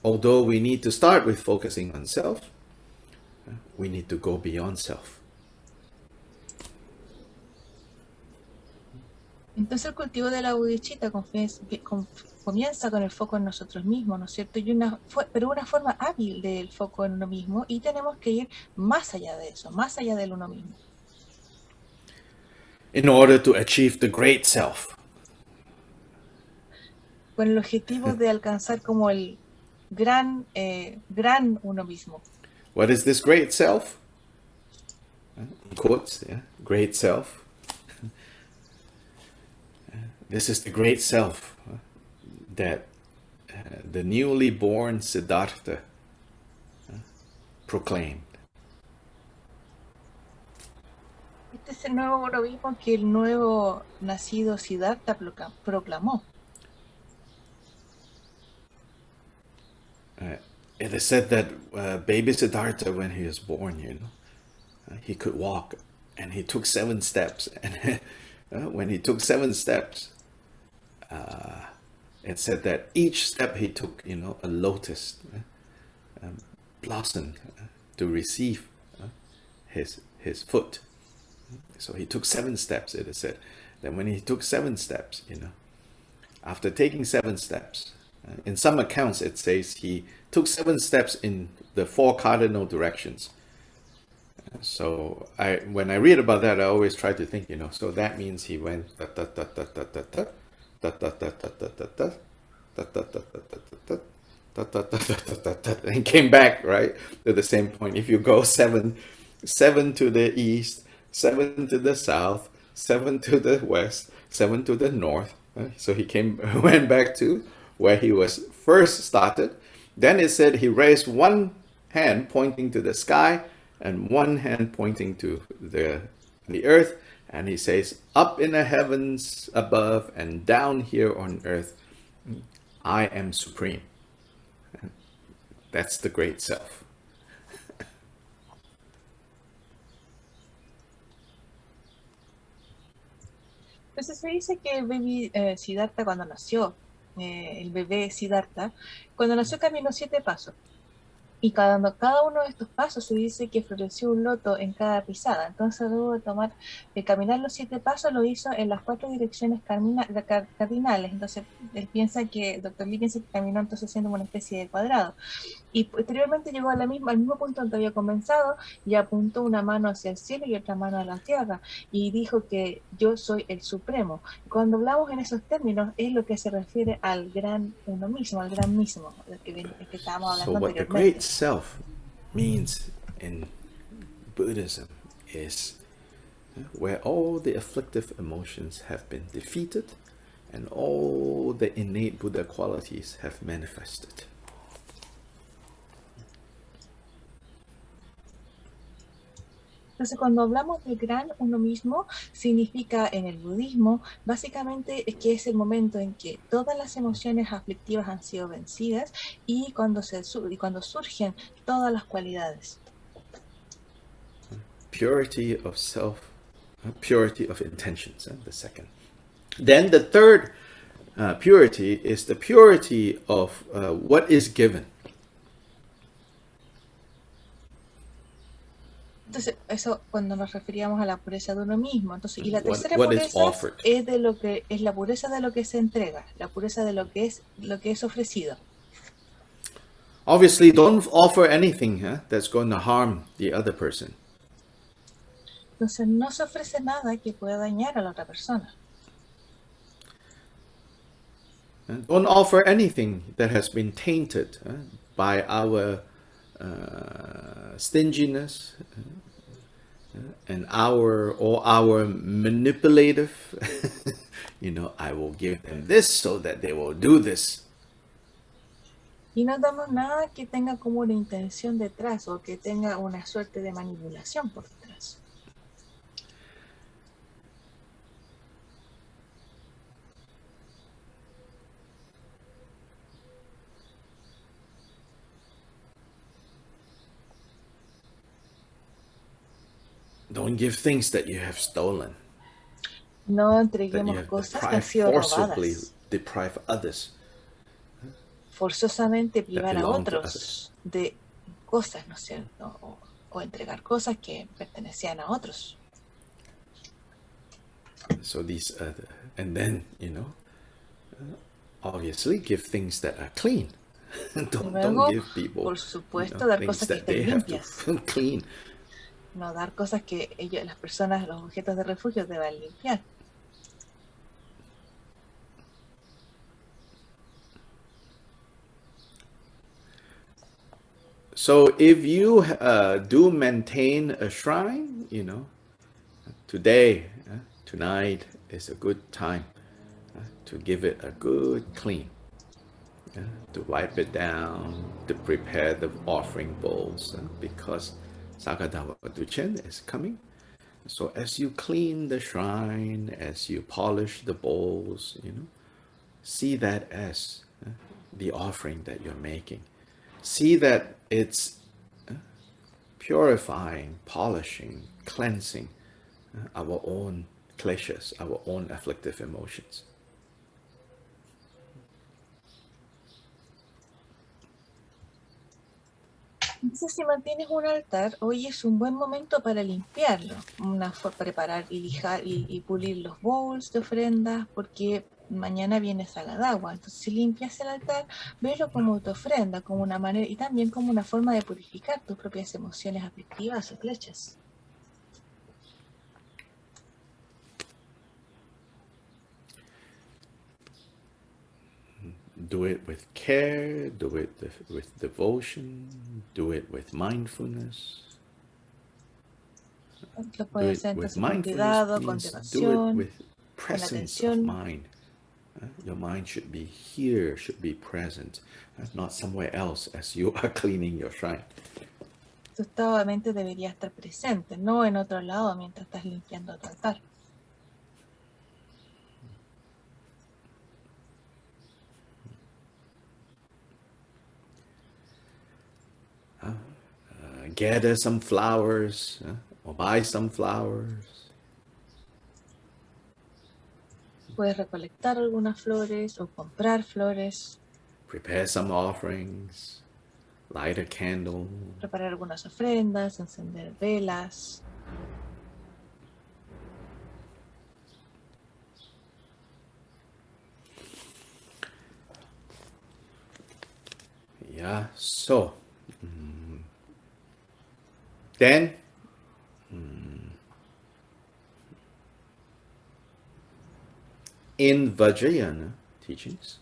although we need to start with focusing on self, we need to go beyond self. Entonces el cultivo de la bodhicitta comienza con el foco en nosotros mismos, ¿no es cierto? Pero una forma hábil del foco en uno mismo, y tenemos que ir más allá de eso, más allá del uno mismo. In order to achieve the great self. Con el objetivo de alcanzar como el gran uno mismo. What is this great self? In quotes, yeah, great self. This is the great self that the newly born Siddhartha proclaimed. Este es el nuevo uno mismo que el nuevo nacido Siddhartha proclamó. It is said that baby Siddhartha, when he was born, you know, he could walk, and he took 7 steps. And when he took 7 steps, it said that each step he took, you know, a lotus blossomed to receive his foot. So he took 7 steps. It is said that when he took 7 steps, you know, after taking 7 steps, in some accounts it says he took 7 steps in the 4 cardinal directions. So when I read about that, I always try to think, you know, so that means he went and came back, right, to the same point. If you go 7 to the east, 7 to the south, 7 to the west, 7 to the north, right? So he went back to where he was first started. Then it said he raised one hand pointing to the sky and one hand pointing to the earth, and he says, up in the heavens above and down here on earth, I am supreme. That's the great self. Entonces se dice que el baby Siddhartha el bebé Siddhartha, cuando nació caminó 7 pasos. Y cada uno de estos pasos se dice que floreció un loto en cada pisada. Entonces luego de caminar los 7 pasos, lo hizo en las 4 direcciones cardinales. Entonces él piensa que, el Dr. Lee piensa que caminó entonces siendo una especie de cuadrado. Y posteriormente llegó al mismo punto donde había comenzado y apuntó una mano hacia el cielo y otra mano a la tierra y dijo que yo soy el supremo. Cuando hablamos en esos términos es lo que se refiere al gran uno mismo, al gran mismo, del que estábamos So hablando what the great anteriormente. self means in Buddhism is where all the afflictive emotions have been defeated and all the innate Buddha qualities have manifested. Entonces, cuando hablamos del gran uno mismo, significa en el budismo, básicamente que es el momento en que todas las emociones aflictivas han sido vencidas y cuando surgen todas las cualidades. Purity of self, purity of intentions, the second. Then the third purity is the purity of what is given. Entonces, eso cuando nos referíamos a la pureza de uno mismo. Entonces, y la tercera What is pureza offered. es de lo que es la pureza de lo que se entrega, la pureza de lo que es ofrecido. Obviously, don't offer anything that's going to harm the other person. Entonces, no se ofrece nada que pueda dañar a la otra persona. Don't offer anything that has been tainted by our stinginess and our manipulative. I will give them this so that they will do this. Y no damos nada que tenga como una intención detrás o que tenga una suerte de manipulación por detrás. Don't give things that you have stolen. No entreguemos cosas que han sido robadas. Deprive others. Forzosamente privar a otros de cosas, ¿no es cierto? O entregar cosas que pertenecían a otros. So these, and then, obviously give things that are clean. Don't give people, por supuesto, dar cosas que estén limpias. Clean. No dar cosas que las personas, los objetos de refugio deban limpiar. So if you do maintain a shrine, today, tonight is a good time to give it a good clean, to wipe it down, to prepare the offering bowls, because Sakadawa Duchen is coming. So as you clean the shrine, as you polish the bowls, see that as the offering that you're making. See that it's purifying, polishing, cleansing our own kleshas, our own afflictive emotions. Entonces, si mantienes un altar, hoy es un buen momento para limpiarlo, preparar y lijar y pulir los bowls de ofrendas, porque mañana viene Sagadagua. Entonces, si limpias el altar, velo como tu ofrenda, como una manera y también como una forma de purificar tus propias emociones aflictivas o kleshas. Do it with care, do it with devotion, do it with mindfulness. Lo puedes hacer entonces con cuidado, con devoción, do it with presence of mind. Your mind should be here, should be present, not somewhere else as you are cleaning your shrine. Tu estado de mente debería estar presente, no en otro lado mientras estás limpiando tu altar. Gather some flowers or buy some flowers. Puedes recolectar algunas flores o comprar flores. Prepare some offerings. light a candle, preparar algunas ofrendas, encender velas. yeah. So then in Vajrayana teachings,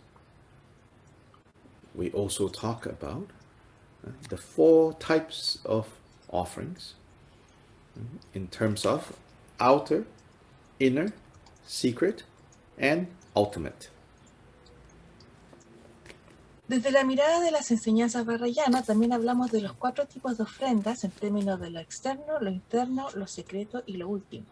we also talk about the 4 types of offerings in terms of outer, inner, secret, and ultimate. Desde la mirada de las enseñanzas vajrayana también hablamos de los 4 tipos de ofrendas en términos de lo externo, lo interno, lo secreto y lo último.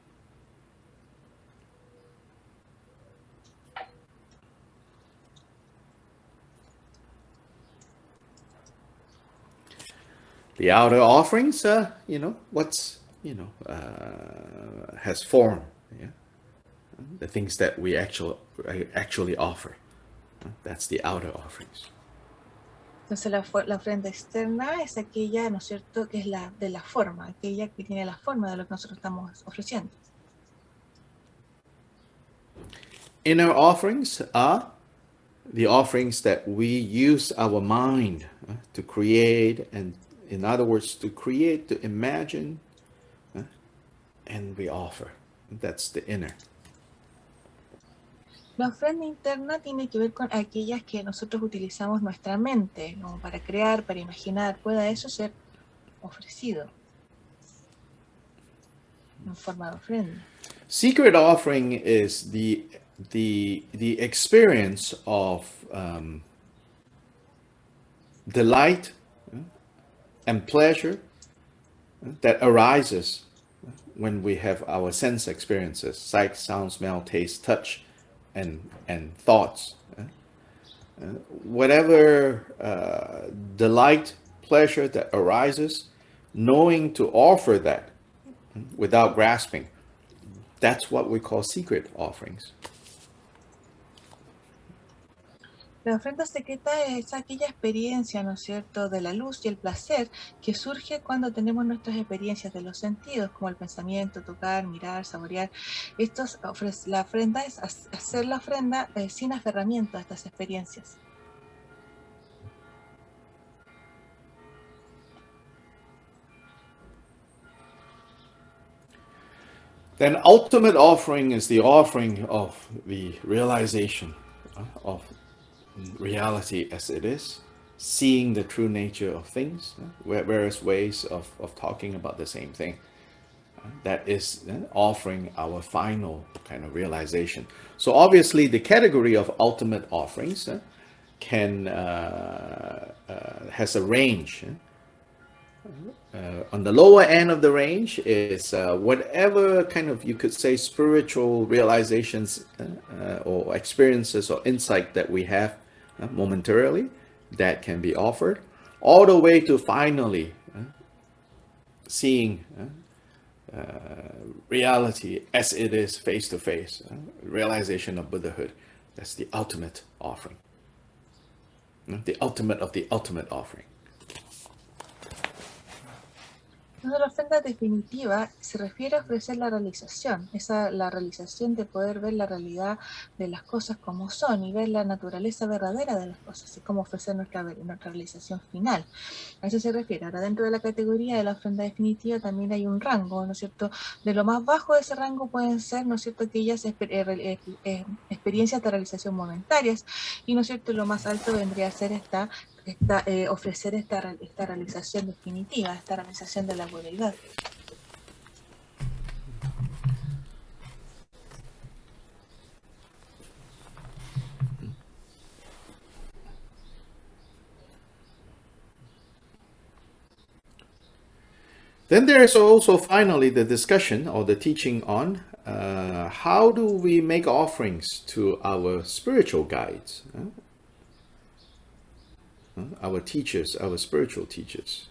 The outer offerings, has form. Yeah? The things that we actually offer. That's the outer offerings. Entonces la ofrenda externa es aquella, ¿no es cierto?, que es la de la forma, aquella que tiene la forma de lo que nosotros estamos ofreciendo. Inner offerings are the offerings that we use our mind to create, and in other words, to create, to imagine, and we offer. That's the inner. La ofrenda interna tiene que ver con aquellas que nosotros utilizamos nuestra mente, como para crear, para imaginar, pueda eso ser ofrecido en forma de ofrenda. Secret offering is the experience of delight and pleasure that arises when we have our sense experiences, sight, sound, smell, taste, touch, and thoughts. Whatever delight, pleasure that arises, knowing to offer that without grasping, that's what we call secret offerings. La ofrenda secreta es aquella experiencia, ¿no es cierto?, de la luz y el placer que surge cuando tenemos nuestras experiencias de los sentidos, como el pensamiento, tocar, mirar, saborear. La ofrenda es hacer la ofrenda sin aferramiento a estas experiencias. Then ultimate offering is the offering of the realization of reality as it is, seeing the true nature of things, various ways of talking about the same thing. That is offering our final kind of realization. So obviously the category of ultimate offerings has a range. On the lower end of the range is whatever kind of, you could say, spiritual realizations or experiences or insight that we have momentarily that can be offered, all the way to finally seeing reality as it is, face to face, realization of Buddhahood. That's the ultimate offering, the ultimate of the ultimate offering. Entonces, la ofrenda definitiva se refiere a ofrecer la realización, la realización de poder ver la realidad de las cosas como son y ver la naturaleza verdadera de las cosas, y cómo ofrecer nuestra realización final. A eso se refiere. Ahora, dentro de la categoría de la ofrenda definitiva también hay un rango, ¿no es cierto? De lo más bajo de ese rango pueden ser, ¿no es cierto?, aquellas experiencias de realización momentarias, y, ¿no es cierto?, lo más alto vendría a ser ofrecer esta realización definitiva, esta realización de la budeidad. Then there is also finally the discussion or the teaching on how do we make offerings to our spiritual guides, our teachers, our spiritual teachers.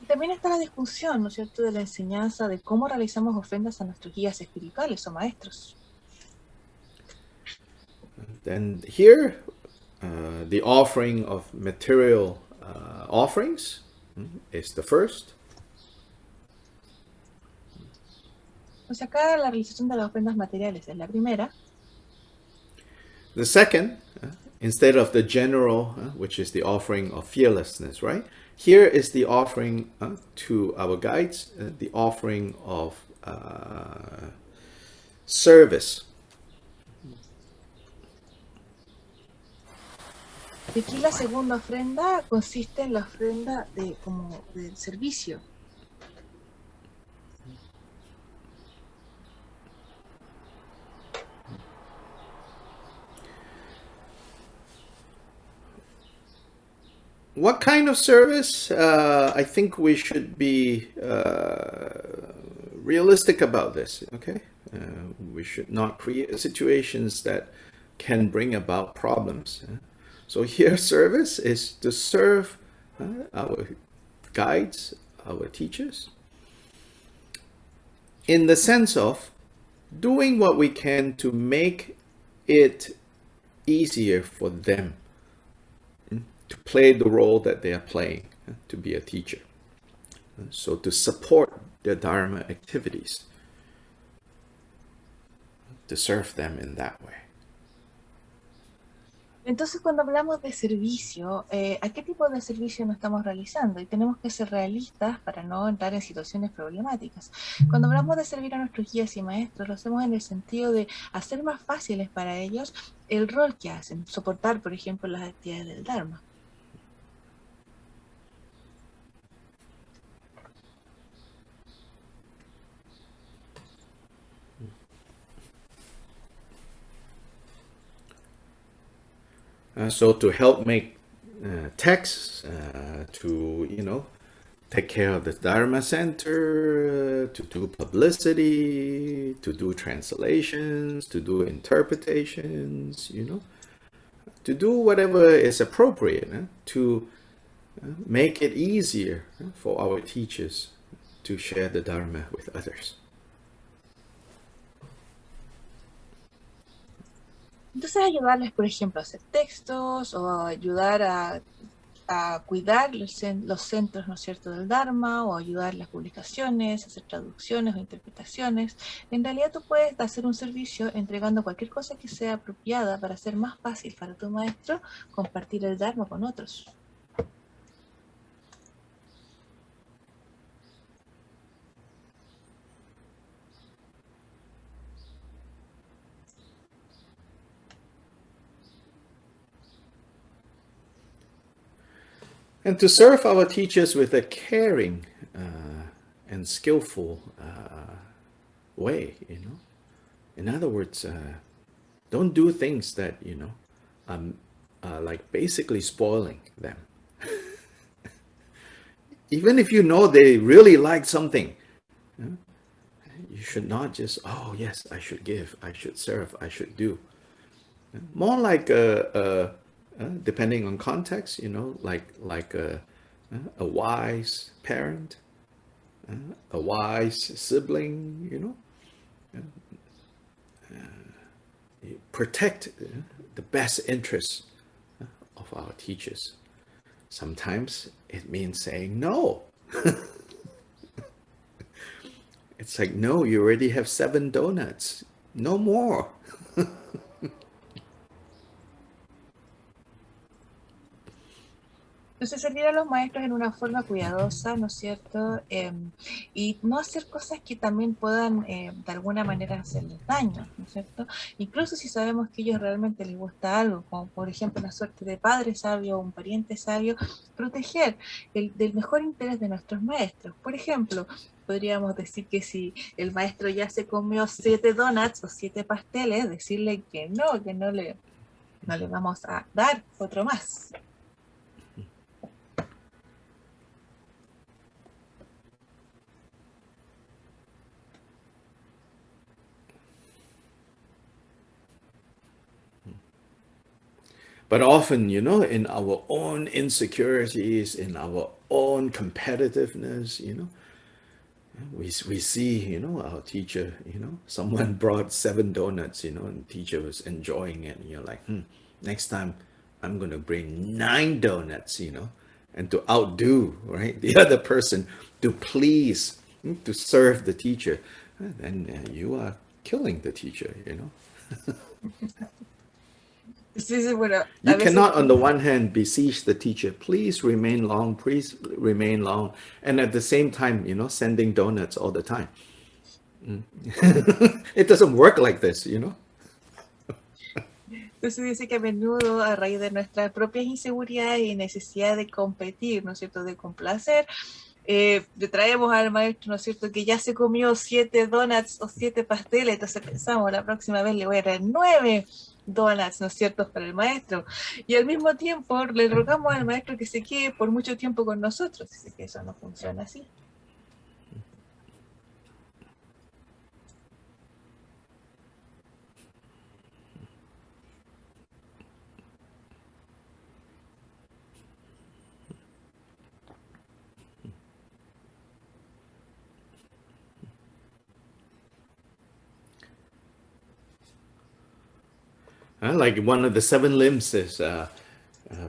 También está la discusión, ¿no es cierto?, de la enseñanza de cómo realizamos ofrendas a nuestros guías espirituales o maestros. Then here, the offering of material offerings is the first. Pues acá la realización de las ofrendas materiales es la primera. The second, instead of the general, which is the offering of fearlessness, right? Here is the offering to our guides, the offering of service. Y aquí la segunda ofrenda consiste en la ofrenda del servicio. What kind of service? I think we should be realistic about this, okay? We should not create situations that can bring about problems. So here, service is to serve our guides, our teachers, in the sense of doing what we can to make it easier for them to play the role that they are playing, to be a teacher. So to support their Dharma activities, to serve them in that way. Entonces, cuando hablamos de servicio, ¿a qué tipo de servicio nos estamos realizando? Y tenemos que ser realistas para no entrar en situaciones problemáticas. Cuando hablamos de servir a nuestros guías y maestros, lo hacemos en el sentido de hacer más fáciles para ellos el rol que hacen, soportar, por ejemplo, las actividades del Dharma. So to help make texts, to, take care of the Dharma Center, to do publicity, to do translations, to do interpretations, to do whatever is appropriate to make it easier for our teachers to share the Dharma with others. Entonces ayudarles, por ejemplo, a hacer textos o ayudar a cuidar los centros, ¿no es cierto?, del Dharma, o ayudar las publicaciones, hacer traducciones o interpretaciones. En realidad tú puedes hacer un servicio entregando cualquier cosa que sea apropiada para hacer más fácil para tu maestro compartir el Dharma con otros. And to serve our teachers with a caring and skillful way, In other words, don't do things that, are like basically spoiling them. Even if you know they really like something, you should not just, oh yes, I should give, I should serve, I should do. More like depending on context, like a wise parent, a wise sibling, protect the best interests of our teachers. Sometimes it means saying no. It's like, no, you already have 7 donuts, no more. Entonces servir a los maestros en una forma cuidadosa, ¿no es cierto? Y no hacer cosas que también puedan de alguna manera hacerles daño, ¿no es cierto? Incluso si sabemos que a ellos realmente les gusta algo, como por ejemplo la suerte de padre sabio o un pariente sabio, proteger del mejor interés de nuestros maestros. Por ejemplo, podríamos decir que si el maestro ya se comió 7 donuts o 7 pasteles, decirle que no le vamos a dar otro más. But often, in our own insecurities, in our own competitiveness, we see, our teacher, someone brought 7 donuts, and teacher was enjoying it. And you're like, next time I'm going to bring 9 donuts, and to outdo, right, the other person, to please, to serve the teacher, then you are killing the teacher, you know. Sí, sí, bueno, You a veces cannot, on the one hand, beseech the teacher, please remain long, please remain long, and at the same time, you know, sending donuts all the time. It doesn't work like this, you know. entonces dice que a menudo, a raíz de nuestras propias inseguridades y necesidad de competir, ¿no es cierto?, de complacer, le traemos al maestro, ¿no es cierto?, que ya se comió 7 donuts o 7 pasteles, entonces pensamos, la próxima vez le voy a traer 9 donuts, ¿no es cierto?, para el maestro. Y al mismo tiempo le rogamos al maestro que se quede por mucho tiempo con nosotros. Dice que eso no funciona así. Like one of the 7 limbs is,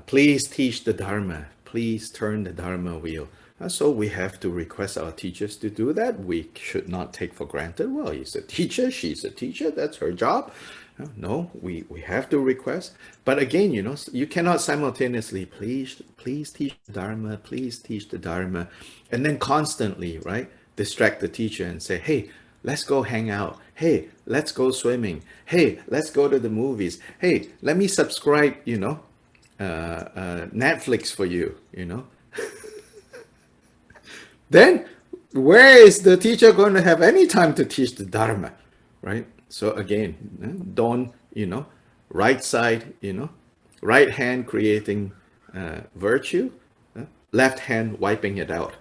please teach the Dharma, please turn the Dharma wheel. So we have to request our teachers to do that. We should not take for granted, well, he's a teacher, she's a teacher, that's her job. No, we have to request. But again, you know, you cannot simultaneously, please teach the Dharma, please teach the Dharma, and then constantly, right, distract the teacher and say, hey, let's go hang out. Hey, let's go swimming. Hey, let's go to the movies. Hey, let me subscribe, you know, Netflix for you, you know. Then where is the teacher going to have any time to teach the Dharma, right? So again, don't, you know, right side, you know, right hand creating virtue, left hand wiping it out.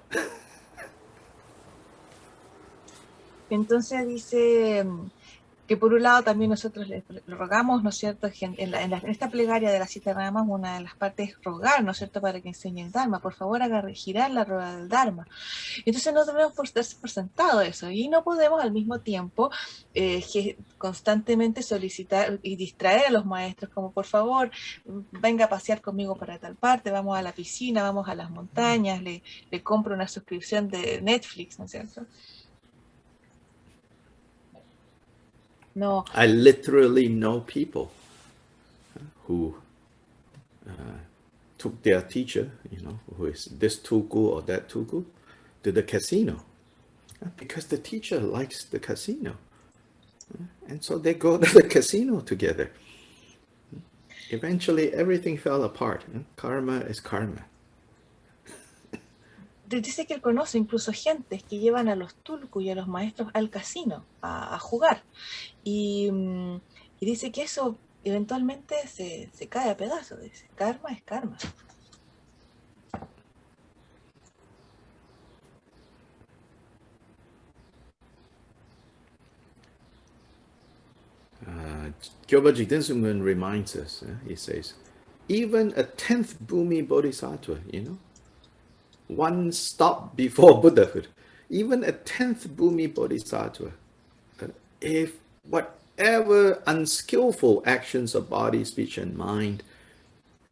Entonces dice que por un lado también nosotros le rogamos, ¿no es cierto?, en esta plegaria de las 7 ramas, una de las partes es rogar, ¿no es cierto?, para que enseñe el Dharma. Por favor, haga girar la rueda del Dharma. Entonces no debemos dar por sentado eso, y no podemos al mismo tiempo constantemente solicitar y distraer a los maestros, como por favor, venga a pasear conmigo para tal parte, vamos a la piscina, vamos a las montañas, le compro una suscripción de Netflix, ¿no es cierto? No. I literally know people who took their teacher, you know, who is this tuku or that tuku, to the casino, because the teacher likes the casino, and so they go to the casino together. Eventually, everything fell apart. Karma is karma. Dice que él conoce incluso gentes que llevan a los tulku y a los maestros al casino a jugar. Y dice que eso eventualmente se cae a pedazos. Dice, karma es karma. Kyoba Jigten reminds us, he says, even a 10th Bhumi Bodhisattva, you know, one stop before Buddhahood, even a 10th Bhumi Bodhisattva, if whatever unskillful actions of body, speech, and mind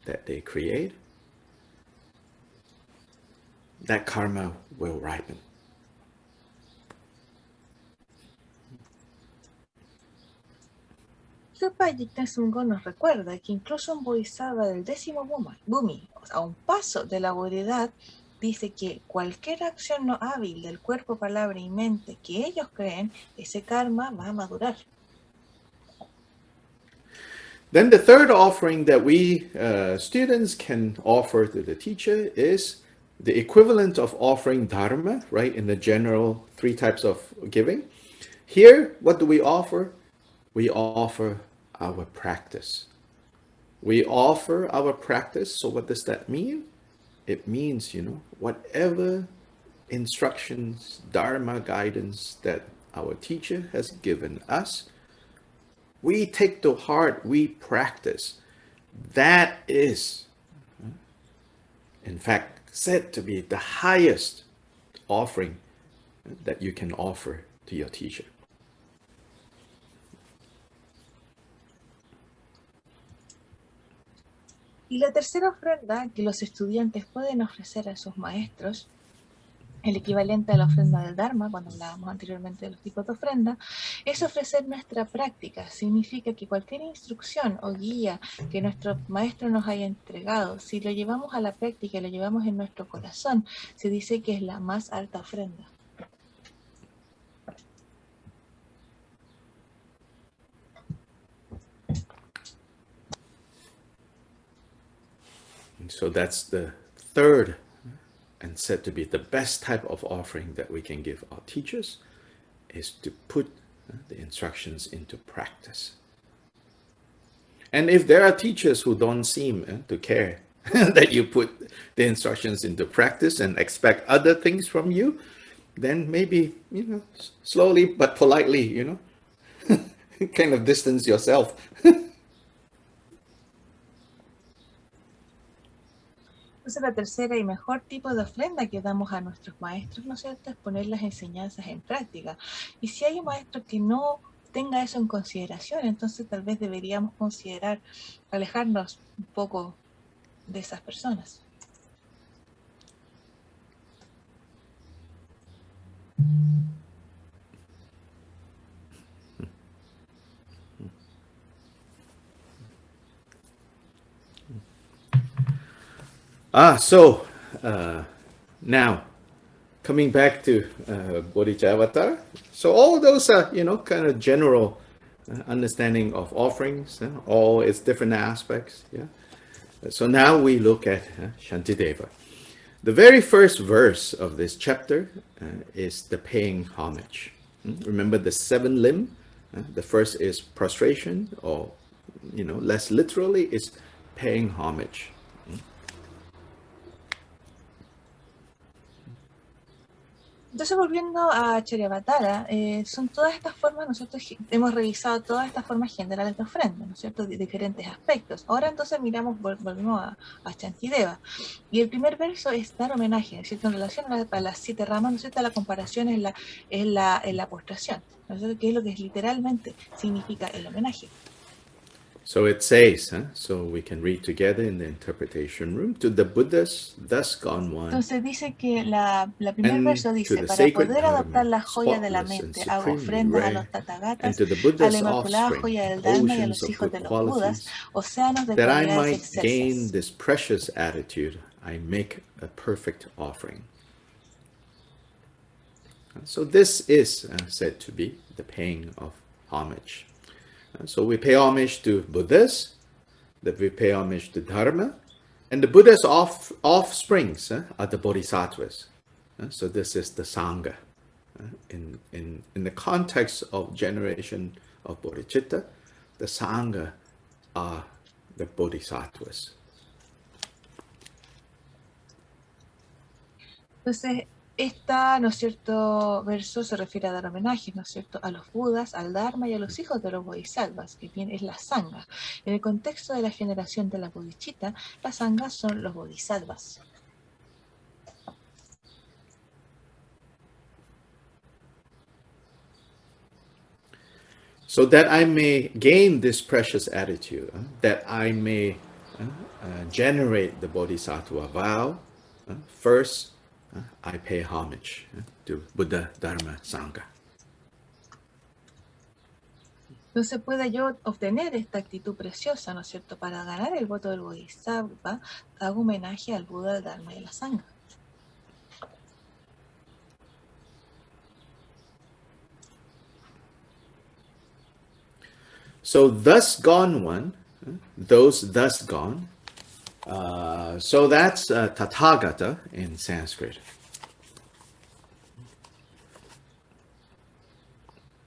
that they create, that karma will ripen. Sopa Jigten nos recuerda que incluso un bodhisattva del 10º Bhumi, a un paso de la bodhidad, dice que cualquier acción no hábil del cuerpo, palabra y mente que ellos creen, ese karma va a madurar. Then the third offering that we students can offer to the teacher is the equivalent of offering dharma, right, in the general 3 types of giving. Here, what do we offer? We offer our practice. We offer our practice. So what does that mean? It means, you know, whatever instructions, dharma guidance that our teacher has given us, we take to heart, we practice. That is, in fact, said to be the highest offering that you can offer to your teacher. Y la tercera ofrenda que los estudiantes pueden ofrecer a sus maestros, el equivalente a la ofrenda del Dharma, cuando hablábamos anteriormente de los tipos de ofrenda, es ofrecer nuestra práctica. Significa que cualquier instrucción o guía que nuestro maestro nos haya entregado, si lo llevamos a la práctica y lo llevamos en nuestro corazón, se dice que es la más alta ofrenda. So that's the third and said to be the best type of offering that we can give our teachers, is to put the instructions into practice. And if there are teachers who don't seem to care that you put the instructions into practice and expect other things from you, then maybe, slowly but politely, kind of distance yourself. Entonces la tercera y mejor tipo de ofrenda que damos a nuestros maestros, ¿no es cierto?, es poner las enseñanzas en práctica. Y si hay un maestro que no tenga eso en consideración, entonces tal vez deberíamos considerar alejarnos un poco de esas personas. So now coming back to Bodhicharyavatara. So all those are, kind of general understanding of offerings, all its different aspects. Yeah. So now we look at Shantideva. The very first verse of this chapter is the paying homage. Remember the 7 limb? The first is prostration, or, less literally, is paying homage. Entonces, volviendo a Charyavatara, son todas estas formas, nosotros hemos revisado todas estas formas generales de ofrenda, ¿no es cierto?, de diferentes aspectos. Ahora entonces volvemos a Shantideva. Y el primer verso es dar homenaje, ¿no es cierto?, en relación a las 7 ramas, ¿no es cierto?, la comparación es la postración, ¿no es cierto?, que es lo que literalmente significa el homenaje. So it says, so we can read together in the interpretation room, to the Buddhas thus gone one. Entonces dice que la primer verso dice, para poder adoptar la joya de la mente, hago ofrendas a los Tathagatas, a la inmaculada joya del Dharma y a los hijos de los Budas, océanos de that I cualidades might excelsas. gain this precious attitude, I make a perfect offering. So this is said to be the paying of homage. So we pay homage to Buddhas, that we pay homage to Dharma, and the Buddha's offsprings are the Bodhisattvas. So this is the Sangha. In the context of generation of Bodhicitta, the Sangha are the Bodhisattvas. Entonces, ¿no es cierto?, verso se refiere a dar homenaje, ¿no es cierto?, a los Budas, al Dharma y a los hijos de los Bodhisattvas, que bien es la Sangha. En el contexto de la generación de la Bodhicitta, las Sanghas son los Bodhisattvas. So that I may gain this precious attitude, that I may generate the Bodhisattva vow, first I pay homage to Buddha, Dharma, Sangha. Entonces pueda yo obtener esta actitud preciosa, ¿no es cierto?, para ganar el voto del Bodhisattva, hago homenaje al Buda, al Dharma y a la Sangha. So thus gone one, those thus gone, so that's Tathagata in Sanskrit.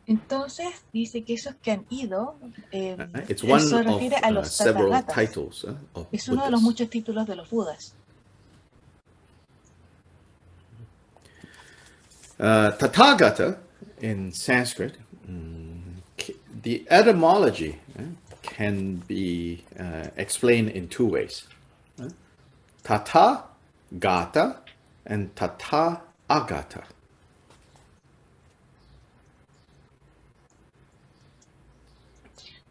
Entonces dice que esos que han ido, It's one se refiere a of los several Tathagatas. titles of Es uno de los Buddhas. muchos títulos de los Budas. Tathagata in Sanskrit, the etymology can be explained in 2 ways. Tatha Gata and Tatha Agata.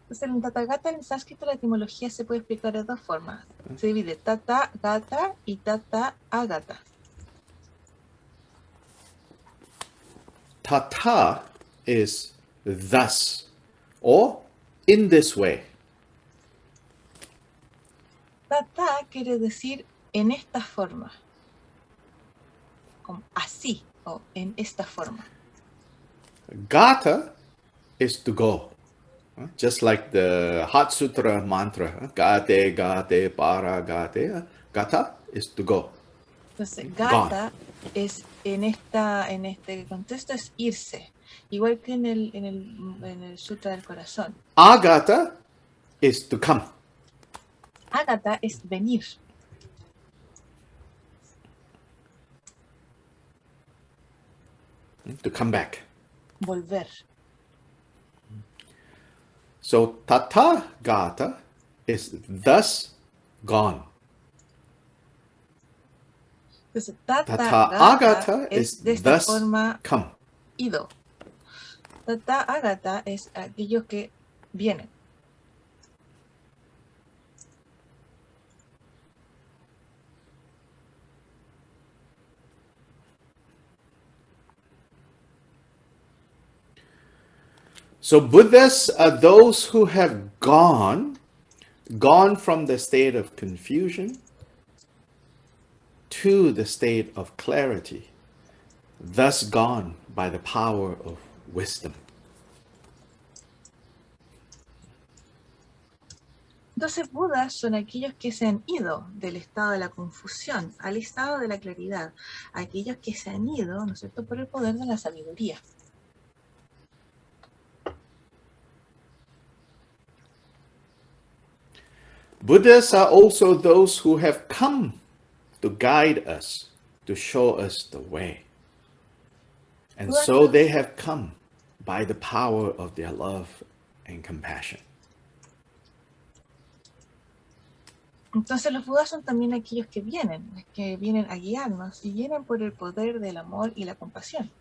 Entonces, en Tathagata, en sánscrito, la etimología se puede explicar de dos formas. Se divide Tathagata y Tathagata. Tata is thus or in this way. Tata quiere decir en esta forma, como así o en esta forma. Gata is to go. Just like the Heart Sutra mantra, gate, gate, para, gate. Gata is to go. Entonces, gata es en este contexto es irse, igual que en el Sutra del Corazón. Agata is to come. Agata es venir. To come back. Volver. So Tathagata is thus gone. Entonces, Tathagata es is de esta thus forma come. ido. Tathagata es aquellos que vienen. So Buddhas are those who have gone from the state of confusion to the state of clarity, thus gone by the power of wisdom. Entonces, Budas son aquellos que se han ido del estado de la confusión al estado de la claridad, aquellos que se han ido, ¿no es cierto?, por el poder de la sabiduría. Buddhas are also those who have come to guide us, to show us the way. And so they have come by the power of their love and compassion. Entonces los Budas son también aquellos que vienen a guiarnos y vienen por el poder del amor y la compasión.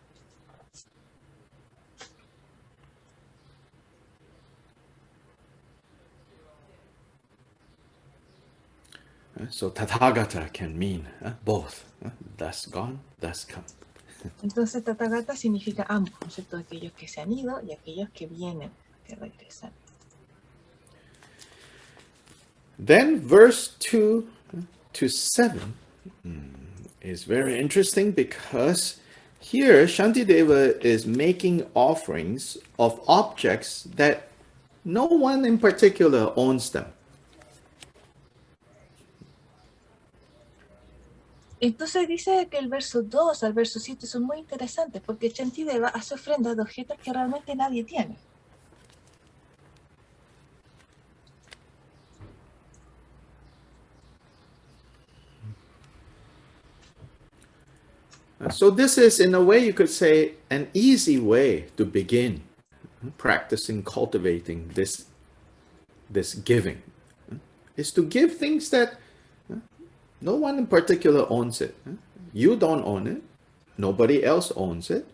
So Tathagata can mean both, thus gone, thus come. Entonces Tathagata significa ambos, ¿no es cierto? Aquellos que se han ido y aquellos que vienen, que regresan. Then verse 2 to 7 is very interesting because here Shantideva is making offerings of objects that no one in particular owns them. Entonces dice que el verso 2 al verso 7 son muy interesantes porque Shantideva hace ofrendas de objetos que realmente nadie tiene. So this is, in a way, you could say, an easy way to begin practicing, cultivating this giving, is to give things that no one in particular owns it. You don't own it. Nobody else owns it.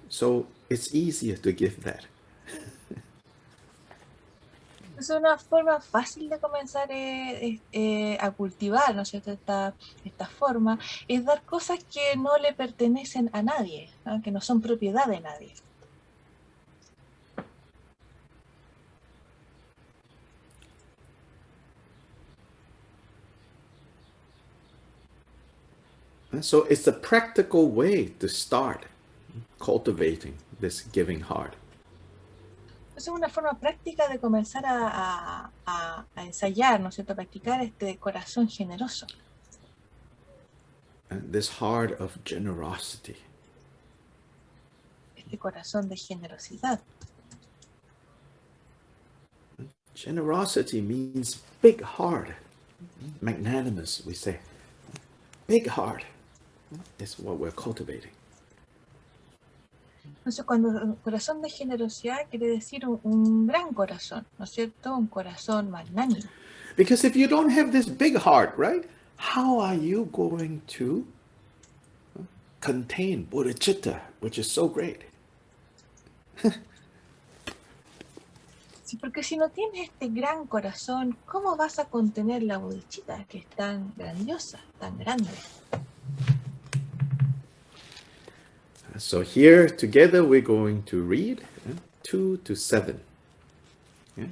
So it's easier to give that. Es una forma fácil de comenzar a cultivar, ¿no es cierto? Esta forma es dar cosas que no le pertenecen a nadie, ¿no? Que no son propiedad de nadie. So it's a practical way to start cultivating this giving heart. Es una forma práctica de comenzar a ensayar, ¿no es cierto? A practicar este corazón generoso. And this heart of generosity. Este corazón de generosidad. Generosity means big heart. Magnanimous, we say. Big heart is what we're cultivating. Entonces, cuando un corazón de generosidad quiere decir un gran corazón, ¿no es cierto? Un corazón magnánimo. Because if you don't have this big heart, right, how are you going to contain Bodhicitta, which is so great? Porque si no tienes este gran corazón, ¿cómo vas a contener la bodhicitta que es tan grandiosa, tan grande? So here together we're going to read 2 to 7. Yeah?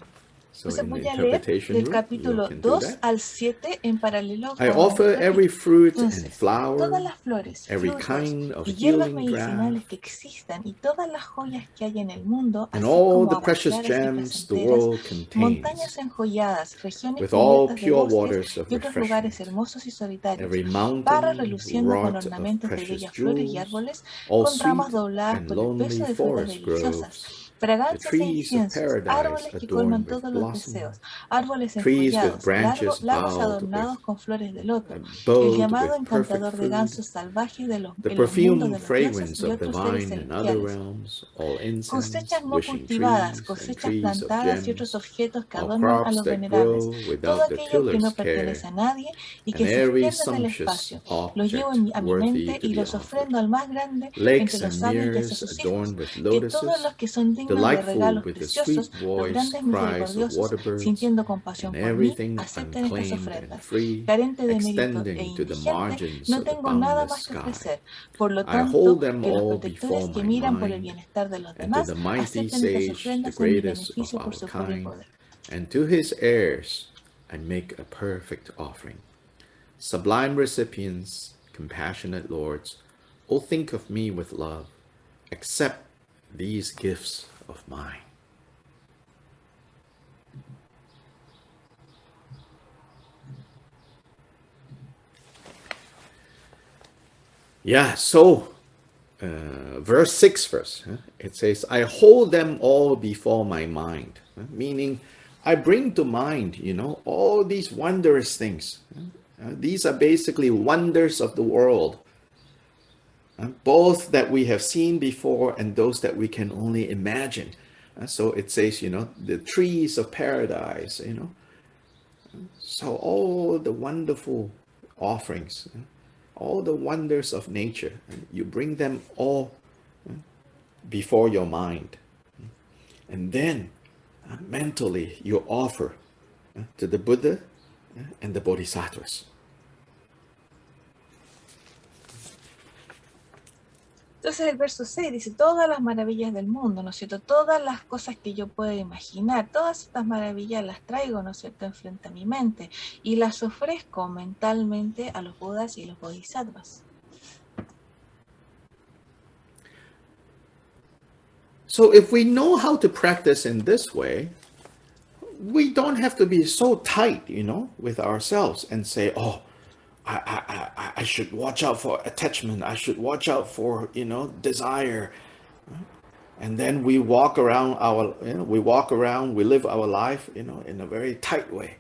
So Entonces in the voy a leer interpretation del room, you capítulo can do 2 that. al 7 en paralelo I con offer la every lectura. fruit and Entonces, flower, todas las flores, every frutos kind of y hierbas healing medicinales draught, que existan y todas las joyas que hay en el mundo, and así all como the aguas precious claras y gems the placenteras, world montañas contains, enjolladas, regiones with all cubiertas de pure bosques waters of y otros lugares refreshment, hermosos y solitarios, every barras mountain reluciendo con wrought of ornamentos de precious bellas flores y jewels, árboles, all con ramas sweet dobladas and por el peso lonely de frutas forest deliciosas, groves, the fragancias e trees of inciensos, paradise árboles que colman adorned with todos los blossom, deseos, árboles trees with enjollados, branches lagos bowed adornados with con flores de loto, el bowed llamado with perfect encantador de food, gansos salvajes de the en los mundos perfumed de los dioses fragrance y of otros seres divine and other celestiales. realms, all incense, Cosechas no wishing cultivadas, trees and cosechas trees of plantadas y otros gems, objetos que all adornan a crops los that venerables, grow todo without the aquello que no tiller's care, pertenece a nadie y and que se every extiende en el sumptuous espacio. Los llevo object a mi worthy mente to y be los offered. ofrendo al más grande entre Lakes los and sabios y hacia mirrors sus hijos. adorned with Que todos lotuses, los que son dignos de delightful regalos with the preciosos, sweet los voiced grandes cries of misericordiosos, waterbirds, sintiendo and compasión por mí, everything acepten estas unclaimed and ofrendas. free, Carente de mérito e extending to the indigente, margins no of the tengo nada boundless más que sky. ofrecer. Por lo I tanto, hold them que los all protectores before que my miran por el mind, bienestar de los and to demás the mighty acepten estas sage, the ofrendas en mi greatest of beneficio por our su propio kind, poder. and to his heirs I make a perfect offering. Sublime recipients, compassionate lords, oh think of me with love, accept these gifts of mine. Yeah, so verse 6 first, it says, I hold them all before my mind, meaning I bring to mind, all these wondrous things. These are basically wonders of the world, both that we have seen before and those that we can only imagine. So it says, the trees of paradise, so all the wonderful offerings, all the wonders of nature, you bring them all before your mind. And then mentally you offer to the Buddha and the Bodhisattvas. Entonces el verso 6 dice, todas las maravillas del mundo, ¿no es cierto? Todas las cosas que yo puedo imaginar, todas estas maravillas las traigo, ¿no es cierto?, enfrente a mi mente y las ofrezco mentalmente a los Budas y los Bodhisattvas. So if we know how to practice in this way, we don't have to be so tight, with ourselves and say, oh, I should watch out for attachment. I should watch out for, desire. And then we walk around we live our life, in a very tight way.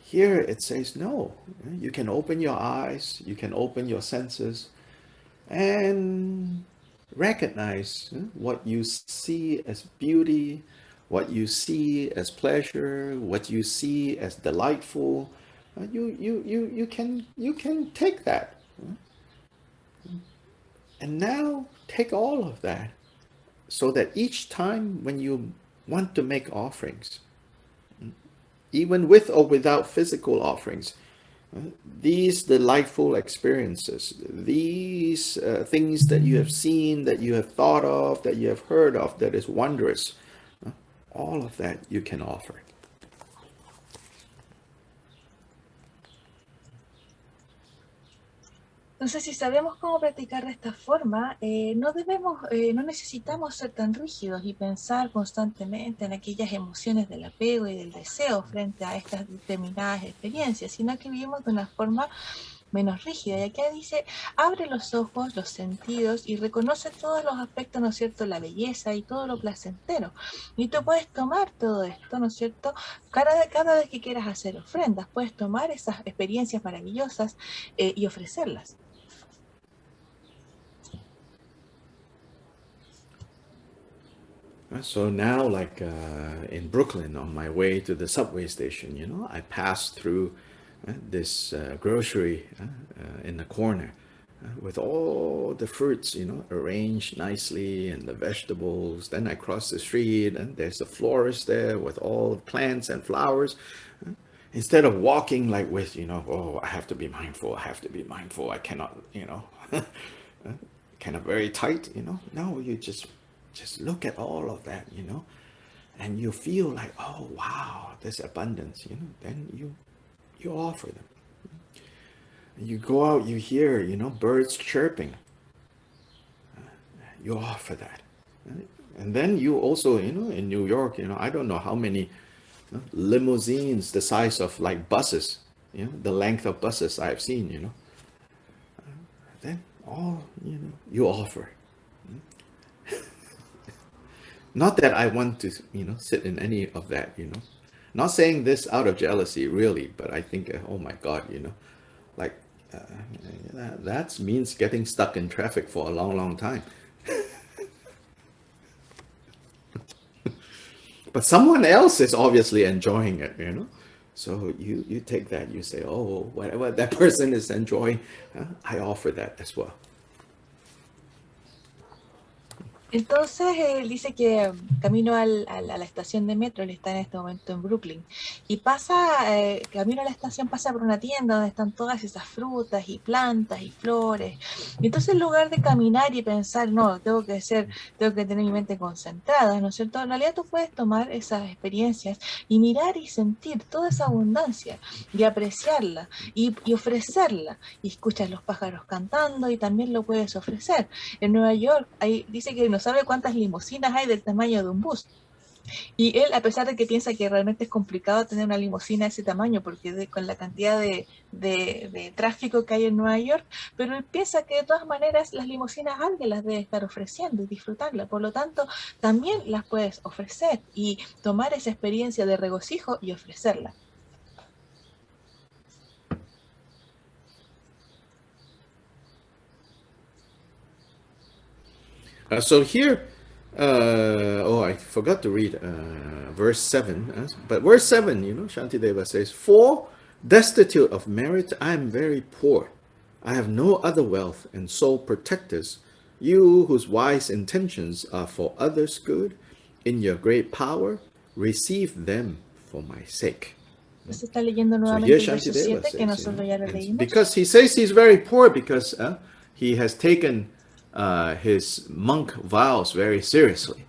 Here it says, no, you can open your eyes, you can open your senses and recognize what you see as beauty, what you see as pleasure, what you see as delightful. You can take that, and now take all of that, so that each time when you want to make offerings, even with or without physical offerings, these delightful experiences, these things that you have seen, that you have thought of, that you have heard of, that is wondrous, all of that you can offer. Entonces, si sabemos cómo practicar de esta forma, no necesitamos ser tan rígidos y pensar constantemente en aquellas emociones del apego y del deseo frente a estas determinadas experiencias, sino que vivimos de una forma menos rígida. Y aquí dice, abre los ojos, los sentidos y reconoce todos los aspectos, ¿no es cierto?, la belleza y todo lo placentero. Y tú puedes tomar todo esto, ¿no es cierto?, cada vez que quieras hacer ofrendas, puedes tomar esas experiencias maravillosas y ofrecerlas. So now, like in Brooklyn, on my way to the subway station, I passed through this grocery in the corner. with all the fruits, arranged nicely, and the vegetables. Then I cross the street, and there's a florist there with all the plants and flowers. Instead of walking like with, oh, I have to be mindful, I cannot, kind of very tight, No, you just look at all of that, and you feel like, oh, wow, there's abundance, then you offer them. You go out, you hear, birds chirping. You offer that. And then you also, in New York, I don't know how many limousines the size of like buses, the length of buses I've seen, then all, you offer. Not that I want to, sit in any of that, Not saying this out of jealousy, really, but I think, oh my God, like, that means getting stuck in traffic for a long, long time. But someone else is obviously enjoying it, So you take that, you say, oh, whatever that person is enjoying, I offer that as well. Entonces él dice que camino a la estación de metro, él está en este momento en Brooklyn, y camino a la estación pasa por una tienda donde están todas esas frutas y plantas y flores, y entonces en lugar de caminar y pensar, no, tengo que tener mi mente concentrada, ¿no es cierto? En realidad tú puedes tomar esas experiencias y mirar y sentir toda esa abundancia y apreciarla y ofrecerla, y escuchas los pájaros cantando y también lo puedes ofrecer. En Nueva York dice que no sabe cuántas limusinas hay del tamaño de un bus. Y él, a pesar de que piensa que realmente es complicado tener una limusina de ese tamaño, porque con la cantidad de tráfico que hay en Nueva York, pero él piensa que de todas maneras las limusinas alguien las debe estar ofreciendo y disfrutarla. Por lo tanto, también las puedes ofrecer y tomar esa experiencia de regocijo y ofrecerla. So here, I forgot to read verse 7. But verse 7, Shantideva says, "For destitute of merit, I am very poor. I have no other wealth, and so protectors, you whose wise intentions are for others' good, in your great power, receive them for my sake." Se está leyendo So nuevamente here el verso 7, Shantideva que says, nosotros ya lo leímos. because he says he's very poor because he has taken his monk vows very seriously.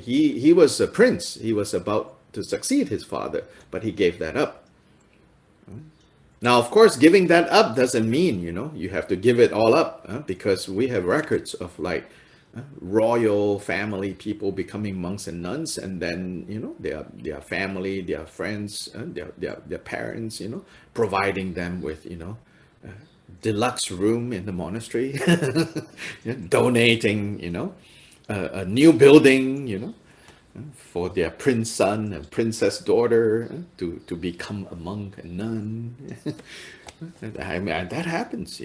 He was a prince. He was about to succeed his father, but he gave that up. Now, of course, giving that up doesn't mean, you have to give it all up, because we have records of like royal family people becoming monks and nuns, and then, their family, their friends, their parents, providing them with, deluxe room in the monastery, donating, a new building, for their prince son and princess daughter to become a monk and nun. I mean, that happens,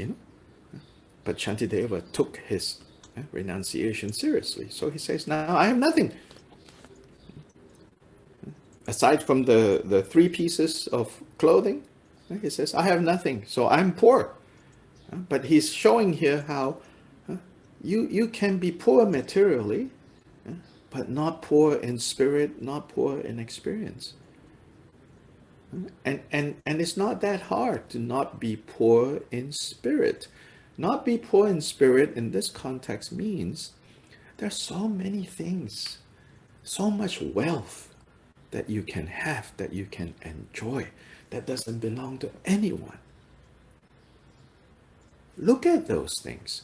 But Shantideva took his renunciation seriously. So he says, now I have nothing. Aside from the 3 pieces of clothing, he says, I have nothing, so I'm poor. But he's showing here how you can be poor materially, but not poor in spirit, not poor in experience. And it's not that hard to not be poor in spirit. Not be poor in spirit in this context means there's so many things, so much wealth that you can have, that you can enjoy, that doesn't belong to anyone. Look at those things.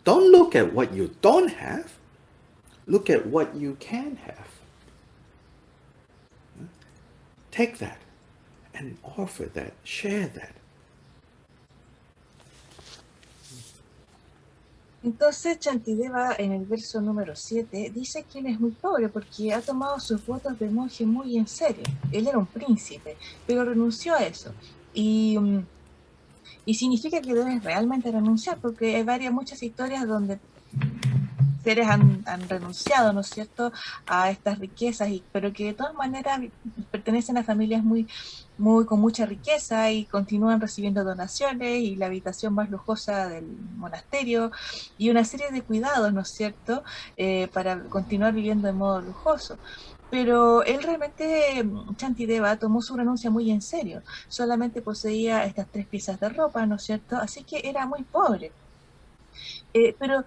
Don't look at what you don't have. Look at what you can have. Take that and offer that, share that. Entonces Shantideva en el verso número 7 dice que él es muy pobre porque ha tomado sus votos de monje muy en serio. Él era un príncipe, pero renunció a eso. Y significa que debes realmente renunciar, porque hay muchas historias donde seres han renunciado, ¿no es cierto?, a estas riquezas, pero que de todas maneras pertenecen a familias con mucha riqueza y continúan recibiendo donaciones y la habitación más lujosa del monasterio y una serie de cuidados, ¿no es cierto?, para continuar viviendo de modo lujoso. Pero él realmente, Shantideva, tomó su renuncia muy en serio. Solamente poseía estas 3 piezas de ropa, ¿no es cierto? Así que era muy pobre. Pero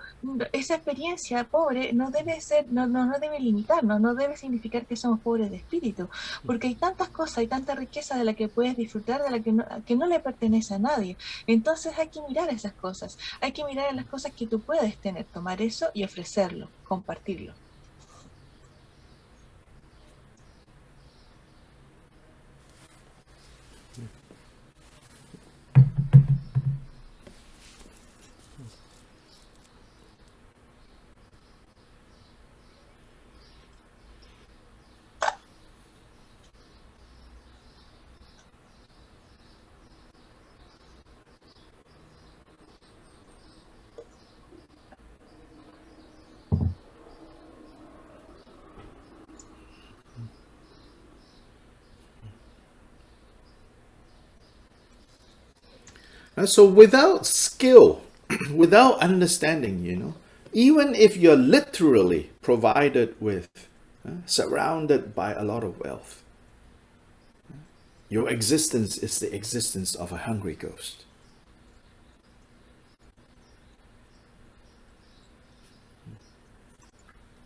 esa experiencia pobre no debe ser, no debe limitarnos, no debe significar que somos pobres de espíritu, porque hay tantas cosas, hay tanta riqueza de la que puedes disfrutar, de la que no le pertenece a nadie. Entonces hay que mirar esas cosas, hay que mirar a las cosas que tú puedes tener, tomar eso y ofrecerlo, compartirlo. So without skill, without understanding, even if you're literally provided with, surrounded by a lot of wealth, your existence is the existence of a hungry ghost.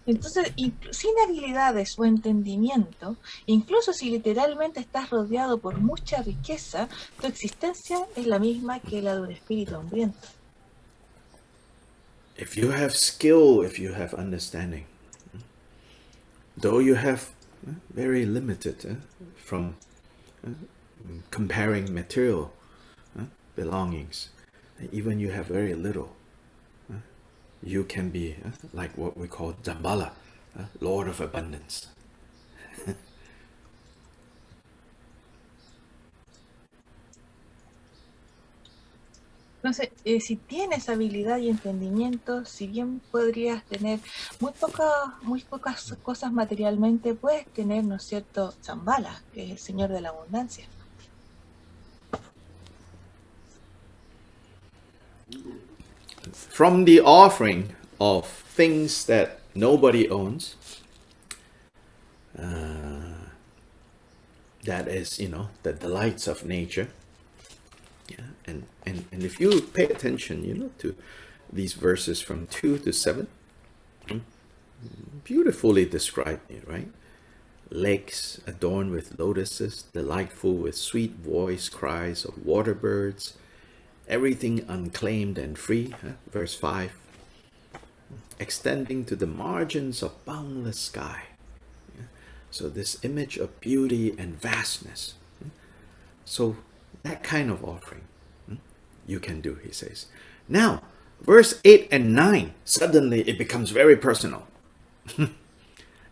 Entonces, sin habilidades o entendimiento, incluso si literalmente estás rodeado por mucha riqueza, tu existencia es la misma que la de un espíritu hambriento. If you have skill, if you have understanding, though you have very limited from comparing material belongings, even you have very little, you can be like what we call Dambala, Lord of Abundance. Entonces, si tienes habilidad y entendimiento, si bien podrías tener muy pocas cosas materialmente, puedes tener, ¿no es cierto?, Zambala, que es el Señor de la Abundancia. From the offering of things that nobody owns, that is, the delights of nature. Yeah, and if you pay attention, to these verses from 2 to 7, beautifully described here, right? Lakes adorned with lotuses, delightful with sweet voice cries of water birds, everything unclaimed and free, verse 5, extending to the margins of boundless sky. Yeah? So this image of beauty and vastness. So that kind of offering you can do, he says. Now, verse 8 and 9, suddenly it becomes very personal.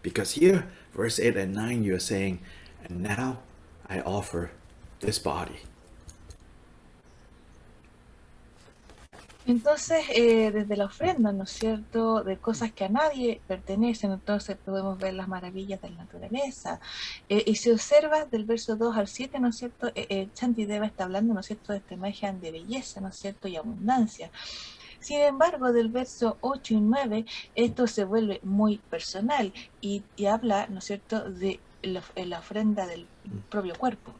Because here, verse 8 and 9, you're saying, and now I offer this body. Entonces, desde la ofrenda, ¿no es cierto?, de cosas que a nadie pertenecen, entonces podemos ver las maravillas de la naturaleza. Y si observas del verso 2 al 7, ¿no es cierto?, Shantideva está hablando, ¿no es cierto?, de esta imagen de belleza, ¿no es cierto?, y abundancia. Sin embargo, del verso 8 y 9, esto se vuelve muy personal y habla, ¿no es cierto?, de la ofrenda del propio cuerpo.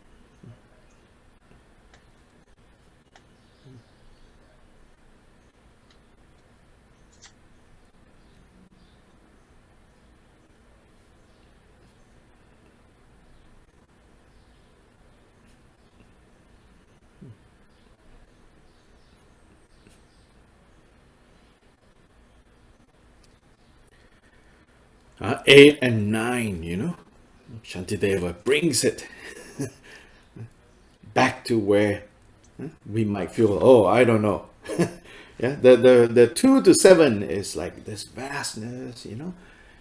Uh, 8 and 9, Shantideva brings it back to where we might feel, oh, I don't know. Yeah, the 2 to 7 is like this vastness,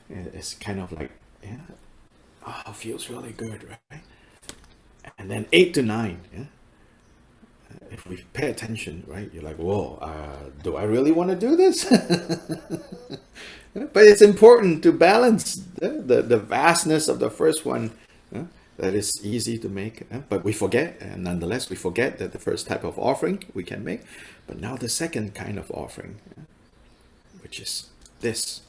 it's kind of like, feels really good, right? And then 8 to 9, if we pay attention, right, you're like, whoa, do I really want to do this? But it's important to balance the vastness of the first one that is easy to make, but we forget, and nonetheless we forget that the first type of offering we can make. But now the second kind of offering, which is this.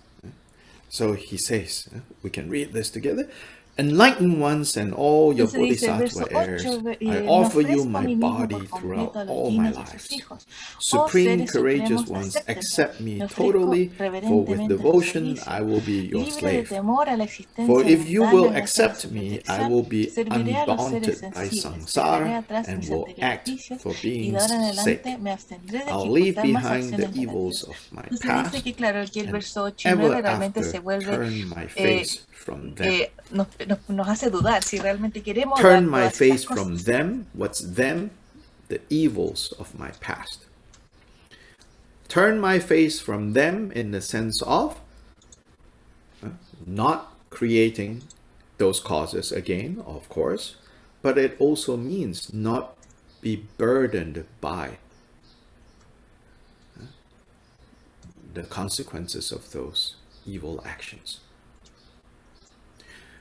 So he says, we can read this together. Enlightened ones and all your Bodhisattva heirs, I offer you my body throughout all my lives. Supreme courageous ones, accept me totally, for with devotion I will be your slave. For if you will accept me, I will be undaunted by samsara and will act for being's sake. I'll leave behind the evils of my past and ever after turn my face from them. Nos hace dudar si realmente queremos turn my face from them. What's them? The evils of my past. Turn my face from them in the sense of not creating those causes again, of course, but it also means not be burdened by the consequences of those evil actions.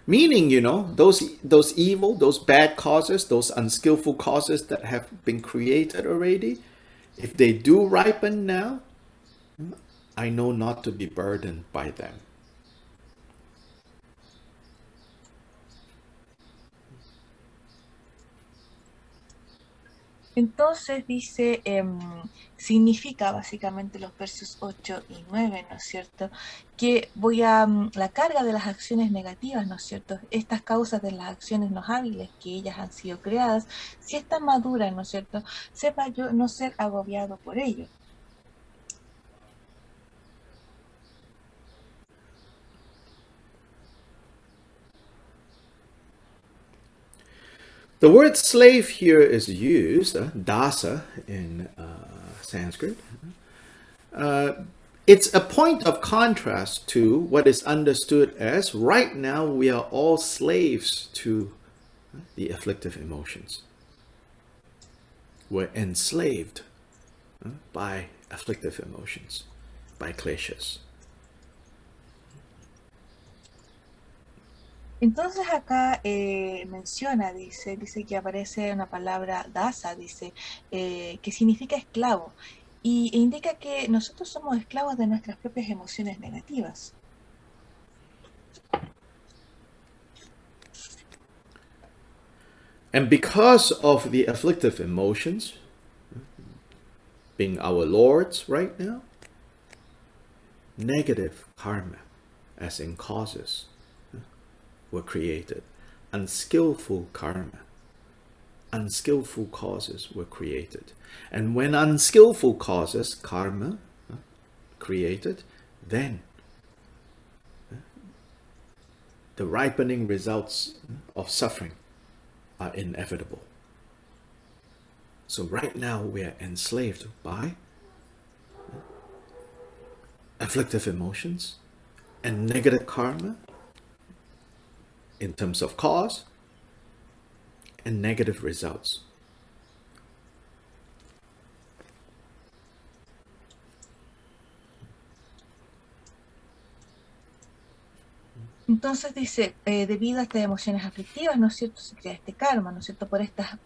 Meaning, those evil, those bad causes, those unskillful causes that have been created already, if they do ripen now, I know not to be burdened by them. Entonces dice, significa básicamente los versos 8 y 9, ¿no es cierto? Que la carga de las acciones negativas, ¿no es cierto? Estas causas de las acciones no hábiles que ellas han sido creadas, si están maduras, ¿no es cierto? Sepa yo no ser agobiado por ello. The word slave here is used, dasa in Sanskrit. It's a point of contrast to what is understood as right now we are all slaves to the afflictive emotions. We're enslaved by afflictive emotions, by kleshas. Entonces acá menciona, dice que aparece una palabra dasa, dice, que significa esclavo, e indica que nosotros somos esclavos de nuestras propias emociones negativas. And because of the afflictive emotions being our lords right now, negative karma, as in causes, were created. Unskillful karma, unskillful causes were created. And when unskillful causes, karma, created, then the ripening results of suffering are inevitable. So right now we are enslaved by afflictive emotions and negative karma in terms of cause and negative results. Entonces dice, debido a estas emociones aflictivas, ¿no es cierto?, se crea este karma, ¿no es cierto?, por estas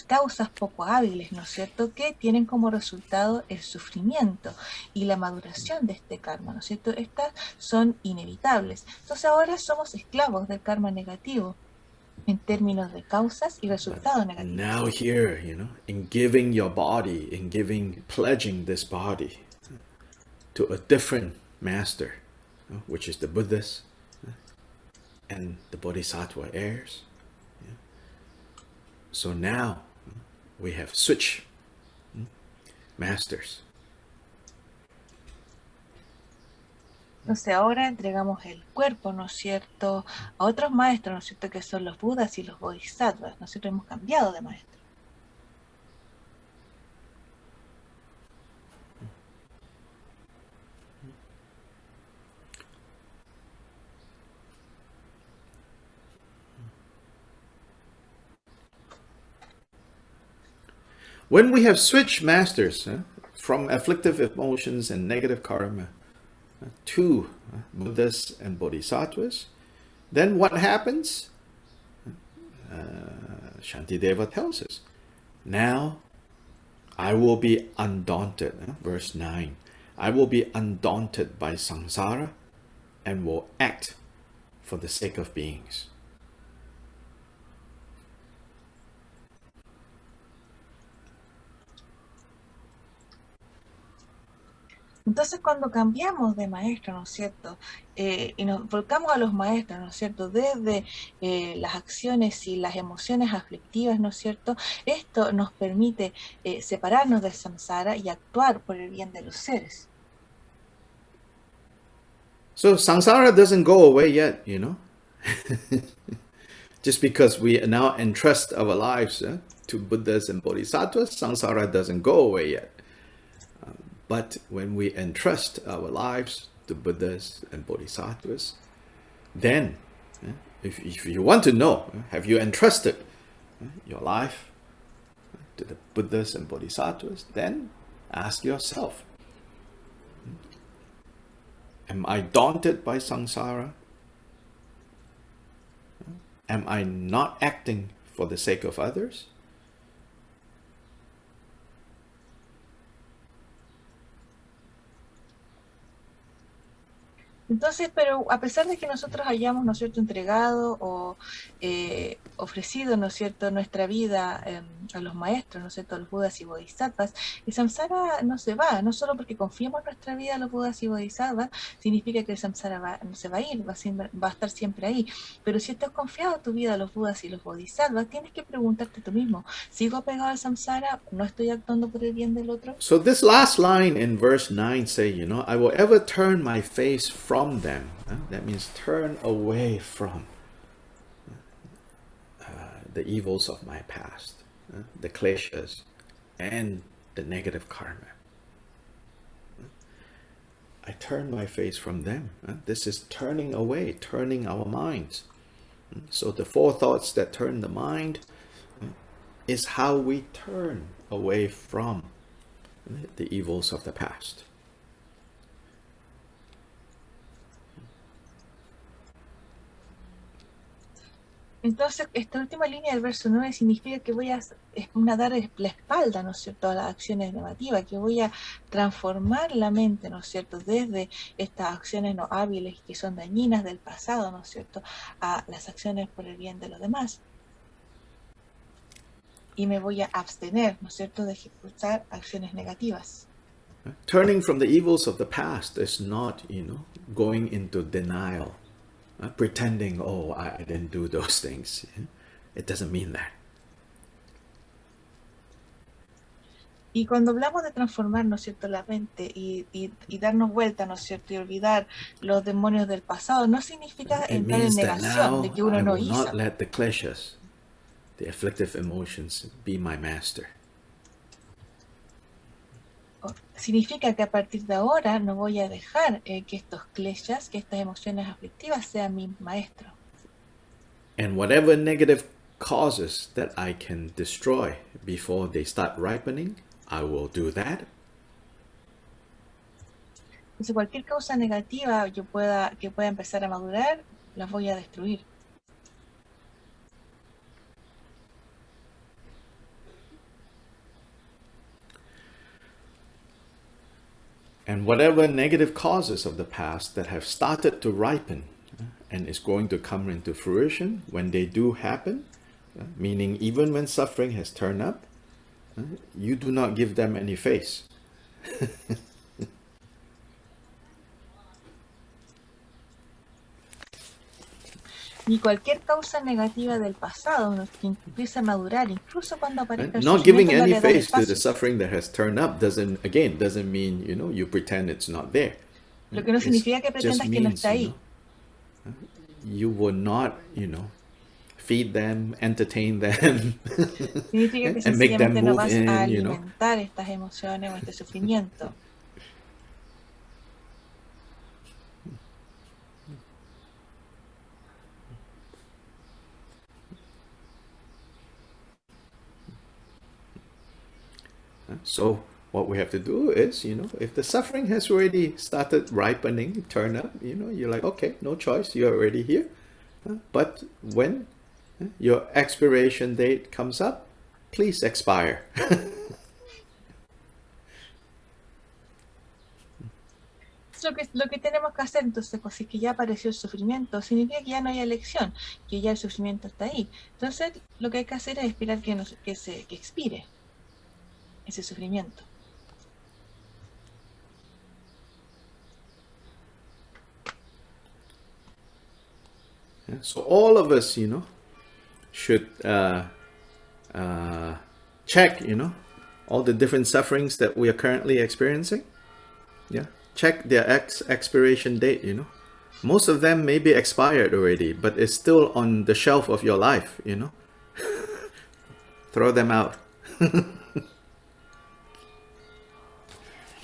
causas poco hábiles, ¿no es cierto?, que tienen como resultado el sufrimiento y la maduración de este karma, ¿no es cierto?, estas son inevitables. Entonces ahora somos esclavos del karma negativo en términos de causas y resultados negativos. Now here, in giving your body, in pledging this body to a different master, which is the Buddhas, and the Bodhisattva heirs. So now we have switched masters. Entonces ahora entregamos el cuerpo, ¿no es cierto?, a otros maestros, ¿no es cierto?, que son los Budas y los Bodhisattvas. Nosotros hemos cambiado de maestro. When we have switched masters from afflictive emotions and negative karma to Buddhas and Bodhisattvas, then what happens? Shantideva tells us, now I will be undaunted. Verse 9. I will be undaunted by samsara and will act for the sake of beings. Entonces, cuando cambiamos de maestro, ¿no es cierto? Y nos volcamos a los maestros, ¿no es cierto? Desde las acciones y las emociones aflictivas, ¿no es cierto? Esto nos permite separarnos del samsara y actuar por el bien de los seres. So samsara doesn't go away yet, you know. Just because we now entrust our lives to Buddhas and Bodhisattvas, samsara doesn't go away yet. But when we entrust our lives to Buddhas and Bodhisattvas, then, if you want to know, have you entrusted your life to the Buddhas and Bodhisattvas, then ask yourself, am I daunted by samsara? Am I not acting for the sake of others? Entonces, pero a pesar de que nosotros hayamos, ¿no es cierto?, entregado o ofrecido, ¿no es cierto?, nuestra vida a los maestros, ¿no es cierto?, a los Budas y Bodhisattvas, el samsara no se va, no solo porque confiemos nuestra vida a los Budas y Bodhisattvas, significa que el samsara no se va a ir, va a estar siempre ahí. Pero si tú has confiado tu vida a los Budas y los Bodhisattvas, tienes que preguntarte tú mismo, ¿sigo apegado al samsara? ¿No estoy actuando por el bien del otro? So this last line in verse 9 say, you know, I will ever turn my face from them. That means turn away from the evils of my past, the kleshas, and the negative karma. I turn my face from them. This is turning away, turning our minds. So the four thoughts that turn the mind is how we turn away from the evils of the past. Entonces, esta última línea del verso 9 significa que voy a dar la espalda, ¿no es cierto?, a las acciones negativas, que voy a transformar la mente, ¿no es cierto?, desde estas acciones no hábiles que son dañinas del pasado, ¿no es cierto?, a las acciones por el bien de los demás. Y me voy a abstener, ¿no es cierto?, de ejecutar acciones negativas. Turning from the evils of the past is not, you know, going into denial. Pretending, oh, I didn't do those things. It doesn't mean that. Y cuando hablamos de transformar, ¿no es cierto?, la mente y darnos vuelta, ¿no es cierto?, y olvidar los demonios del pasado, no significa entrar en negación de que uno no hizo. I will not let the kleshas, the afflictive emotions, be my master. Significa que a partir de ahora no voy a dejar que estos kleshas, que estas emociones aflictivas sean mi maestro. And whatever negative causes that I can destroy before they start ripening, I will do that. Entonces cualquier causa negativa que pueda empezar a madurar, las voy a destruir. And whatever negative causes of the past that have started to ripen and is going to come into fruition, when they do happen, meaning even when suffering has turned up, you do not give them any face. Ni cualquier causa negativa del pasado que empieza a madurar, incluso cuando aparezca el Not giving sufrimiento, no any le da face to the espacio. suffering that has turned up doesn't mean, you know, you pretend it's not there. Lo que no significa que It pretendas just que no means, está ahí. you will not, you know, feed them, entertain them, Significa que and make them sencillamente no move vas in, a you know. alimentar estas emociones o este sufrimiento. So what we have to do is, you know, if the suffering has already started ripening, turn up, you know, you're like, okay, no choice, you're already here. But when your expiration date comes up, please expire. Lo que tenemos que hacer entonces, pues si es que ya apareció el sufrimiento, significa que ya no hay elección, que ya el sufrimiento está ahí. Entonces lo que hay que hacer es esperar que expire ese sufrimiento. So all of us, should check, all the different sufferings that we are currently experiencing. Yeah, check their expiration date. Most of them may be expired already, but it's still on the shelf of your life. Throw them out.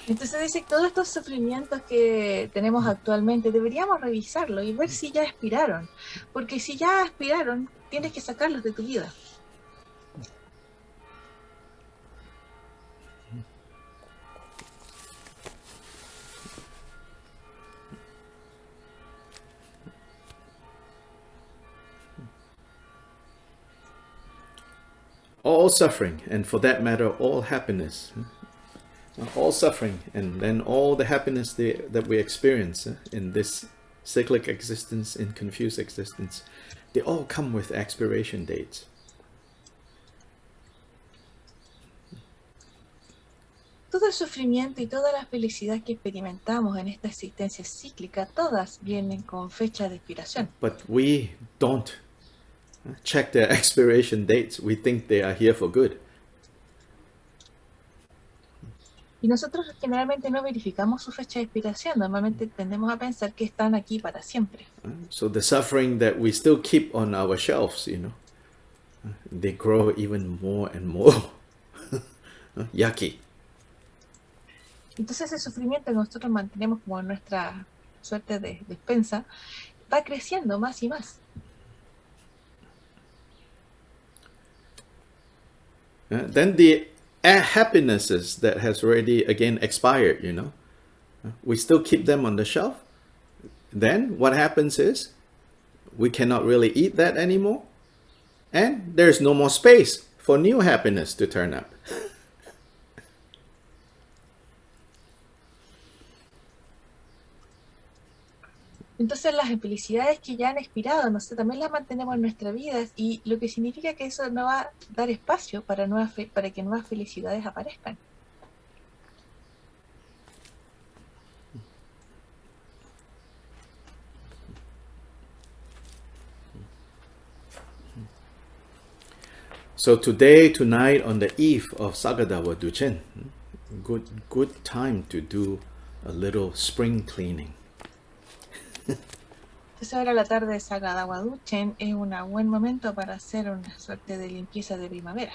Entonces dice que todos estos sufrimientos que tenemos actualmente deberíamos revisarlos y ver si ya expiraron, porque si ya expiraron tienes que sacarlos de tu vida. All suffering, and for that matter, all happiness. All suffering, and then all the happiness that we experience in this cyclic existence, in confused existence, they all come with expiration dates. Todo el sufrimiento y toda la felicidad que experimentamos en esta existencia cíclica, todas vienen con fecha de expiración. But we don't check their expiration dates. We think they are here for good. Y nosotros generalmente no verificamos su fecha de expiración. Normalmente tendemos a pensar que están aquí para siempre. So the suffering that we still keep on our shelves, they grow even more and more yucky. Entonces ese sufrimiento que nosotros mantenemos como nuestra suerte de despensa va creciendo más y más. Then the happinesses that has already again expired, we still keep them on the shelf. Then what happens is we cannot really eat that anymore, and there's no more space for new happiness to turn up. Entonces las felicidades que ya han expirado, nosotros también las mantenemos en nuestra vida, y lo que significa que eso no va a dar espacio para que nuevas felicidades aparezcan. So today, tonight, on the eve of Sagadawa Duchen, good time to do a little spring cleaning. Entonces ahora la tarde de Sagadawa Duchen es un buen momento para hacer una suerte de limpieza de primavera.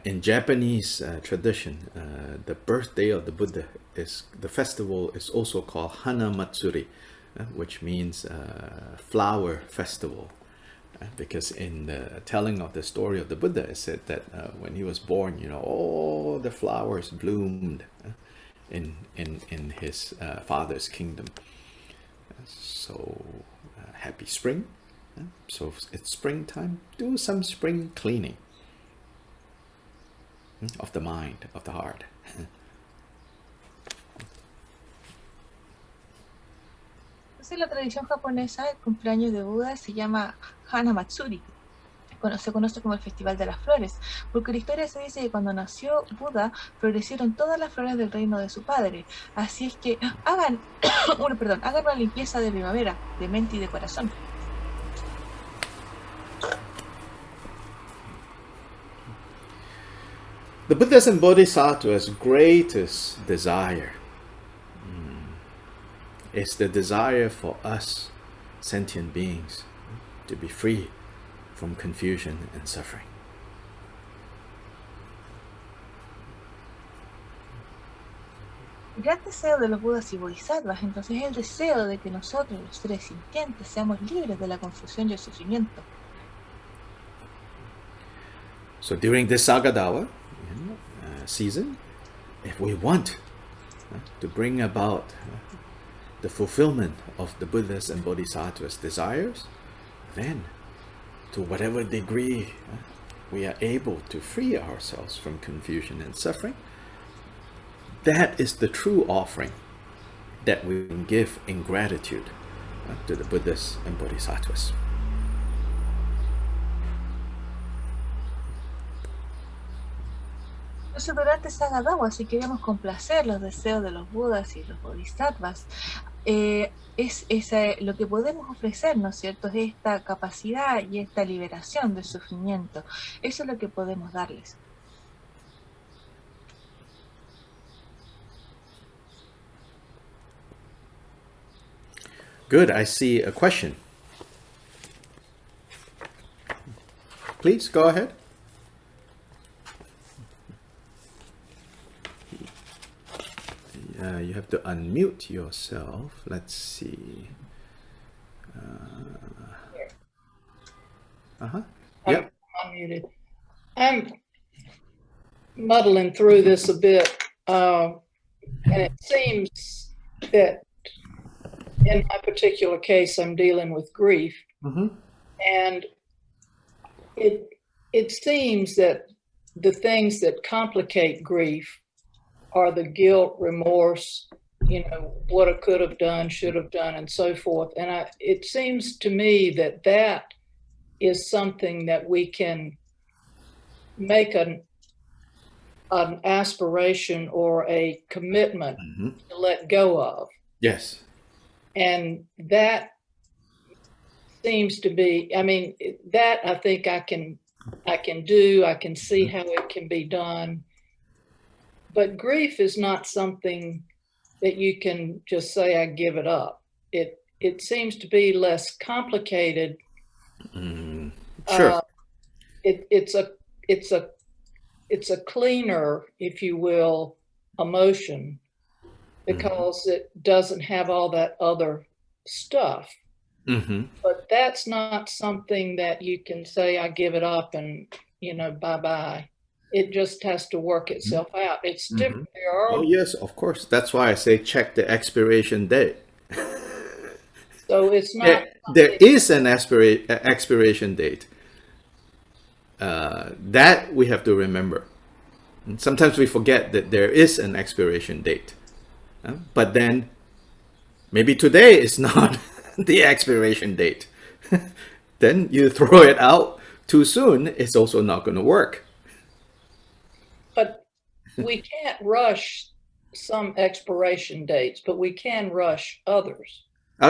In Japanese tradition, the birthday of the Buddha the festival is also called Hana Matsuri, which means flower festival. Because in the telling of the story of the Buddha, it said that when he was born, all the flowers bloomed in his father's kingdom. So happy spring. So it's springtime. Do some spring cleaning of the mind, of the heart. Entonces la tradición japonesa, el cumpleaños de Buda se llama Hana Matsuri. Se conoce como el Festival de las Flores, porque la historia se dice que cuando nació Buda florecieron todas las flores del reino de su padre. Así es que hagan una limpieza de primavera, de mente y de corazón. The Buddha's and Bodhisattva's greatest desire is the desire for us sentient beings to be free from confusion and suffering. El gran deseo de los Budas y Bodhisattvas entonces es el deseo de que nosotros, los seres sintientes, seamos libres de la confusión y el sufrimiento. So during this Sagadawa season, if we want to bring about the fulfillment of the Buddha's and Bodhisattva's desires, then to whatever degree we are able to free ourselves from confusion and suffering, that is the true offering that we can give in gratitude to the Buddhas and Bodhisattvas. Entonces, durante Sagadawa, si queremos complacer los deseos de los Budas y los Bodhisattvas, lo que podemos ofrecer, ¿no es cierto?, es esta capacidad y esta liberación del sufrimiento. Eso es lo que podemos darles. Good, I see a question. Please, go ahead. You have to unmute yourself. Let's see. Yep. I'm unmuted. I'm muddling through this a bit, and it seems that in my particular case, I'm dealing with grief, and it seems that the things that complicate grief are the guilt, remorse, what I could have done, should have done, and so forth. And it seems to me that that is something that we can make an aspiration or a commitment to let go of. Yes. And that seems to be, that I think I can do, I can see how it can be done. But grief is not something that you can just say, I give it up. It seems to be less complicated. Sure. It's a cleaner, if you will, emotion, because it doesn't have all that other stuff. But that's not something that you can say, I give it up and, bye-bye. It just has to work itself out. It's different. Oh, yes, of course. That's why I say check the expiration date. So it's not... There is an expiration date. That we have to remember. And sometimes we forget that there is an expiration date. But then, maybe today is not the expiration date. Then you throw it out too soon, it's also not going to work. But we can't rush some expiration dates, but we can rush others.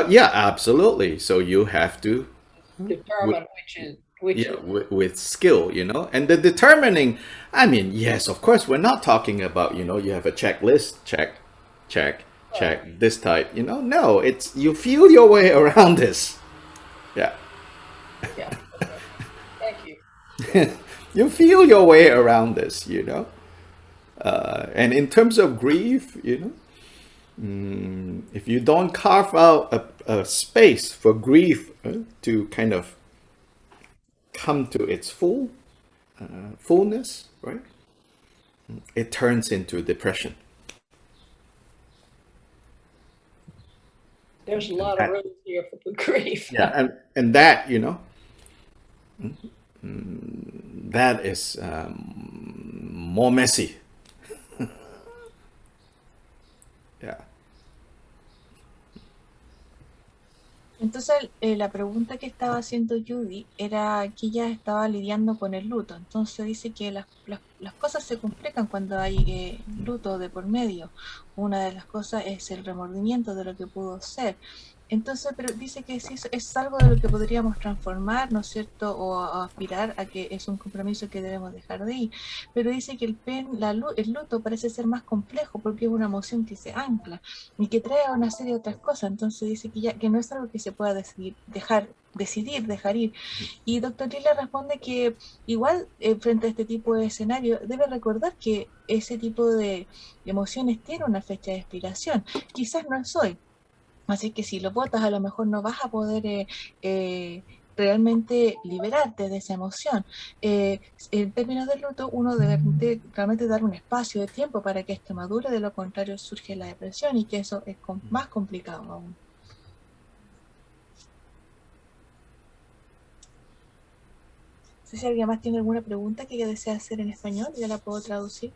Yeah, absolutely. So you have to determine which is with skill, and the determining, yes, of course, we're not talking about, you have a checklist, check, this type, no, it's, you feel your way around this. Yeah. Yeah. Okay. Thank you. You feel your way around this, and in terms of grief, if you don't carve out a space for grief to kind of come to its fullness, right? It turns into depression. There's a lot of room here for the grief. Yeah, and that, that is more messy. Yeah. Entonces, la pregunta que estaba haciendo Judy era que ella estaba lidiando con el luto. Entonces dice que las cosas se complican cuando hay luto de por medio. Una de las cosas es el remordimiento de lo que pudo ser. Entonces, pero dice que sí, es algo de lo que podríamos transformar, ¿no es cierto? O aspirar a que es un compromiso que debemos dejar de ir. Pero dice que el luto parece ser más complejo porque es una emoción que se ancla y que trae una serie de otras cosas. Entonces dice que no es algo que se pueda decidir dejar ir. Y Dr. Lee le responde que igual frente a este tipo de escenario debe recordar que ese tipo de emociones tiene una fecha de expiración. Quizás no es hoy. Así que si lo botas, a lo mejor no vas a poder realmente liberarte de esa emoción. En términos del luto, uno debe realmente dar un espacio de tiempo para que esto madure, de lo contrario surge la depresión y que eso es más complicado aún. No sé si alguien más tiene alguna pregunta que desea hacer en español, ya la puedo traducir.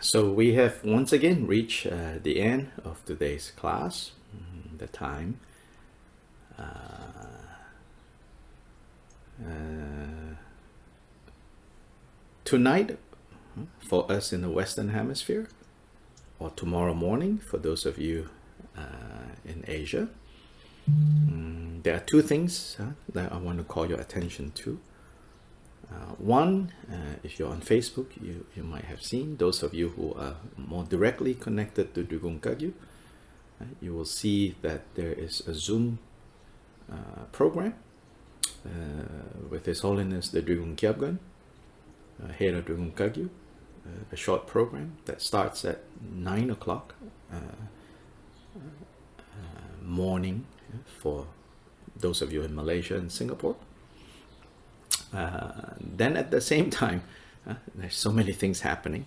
So we have once again reached the end of today's class. The time. Tonight, for us in the Western Hemisphere, or tomorrow morning for those of you in Asia, there are two things that I want to call your attention to. One, if you're on Facebook, you might have seen, those of you who are more directly connected to Drigung Kagyu, you will see that there is a Zoom program with His Holiness the Drigung Kyabgon, head of Drigung Kagyu, a short program that starts at 9 o'clock morning for those of you in Malaysia and Singapore. Then at the same time, there's so many things happening.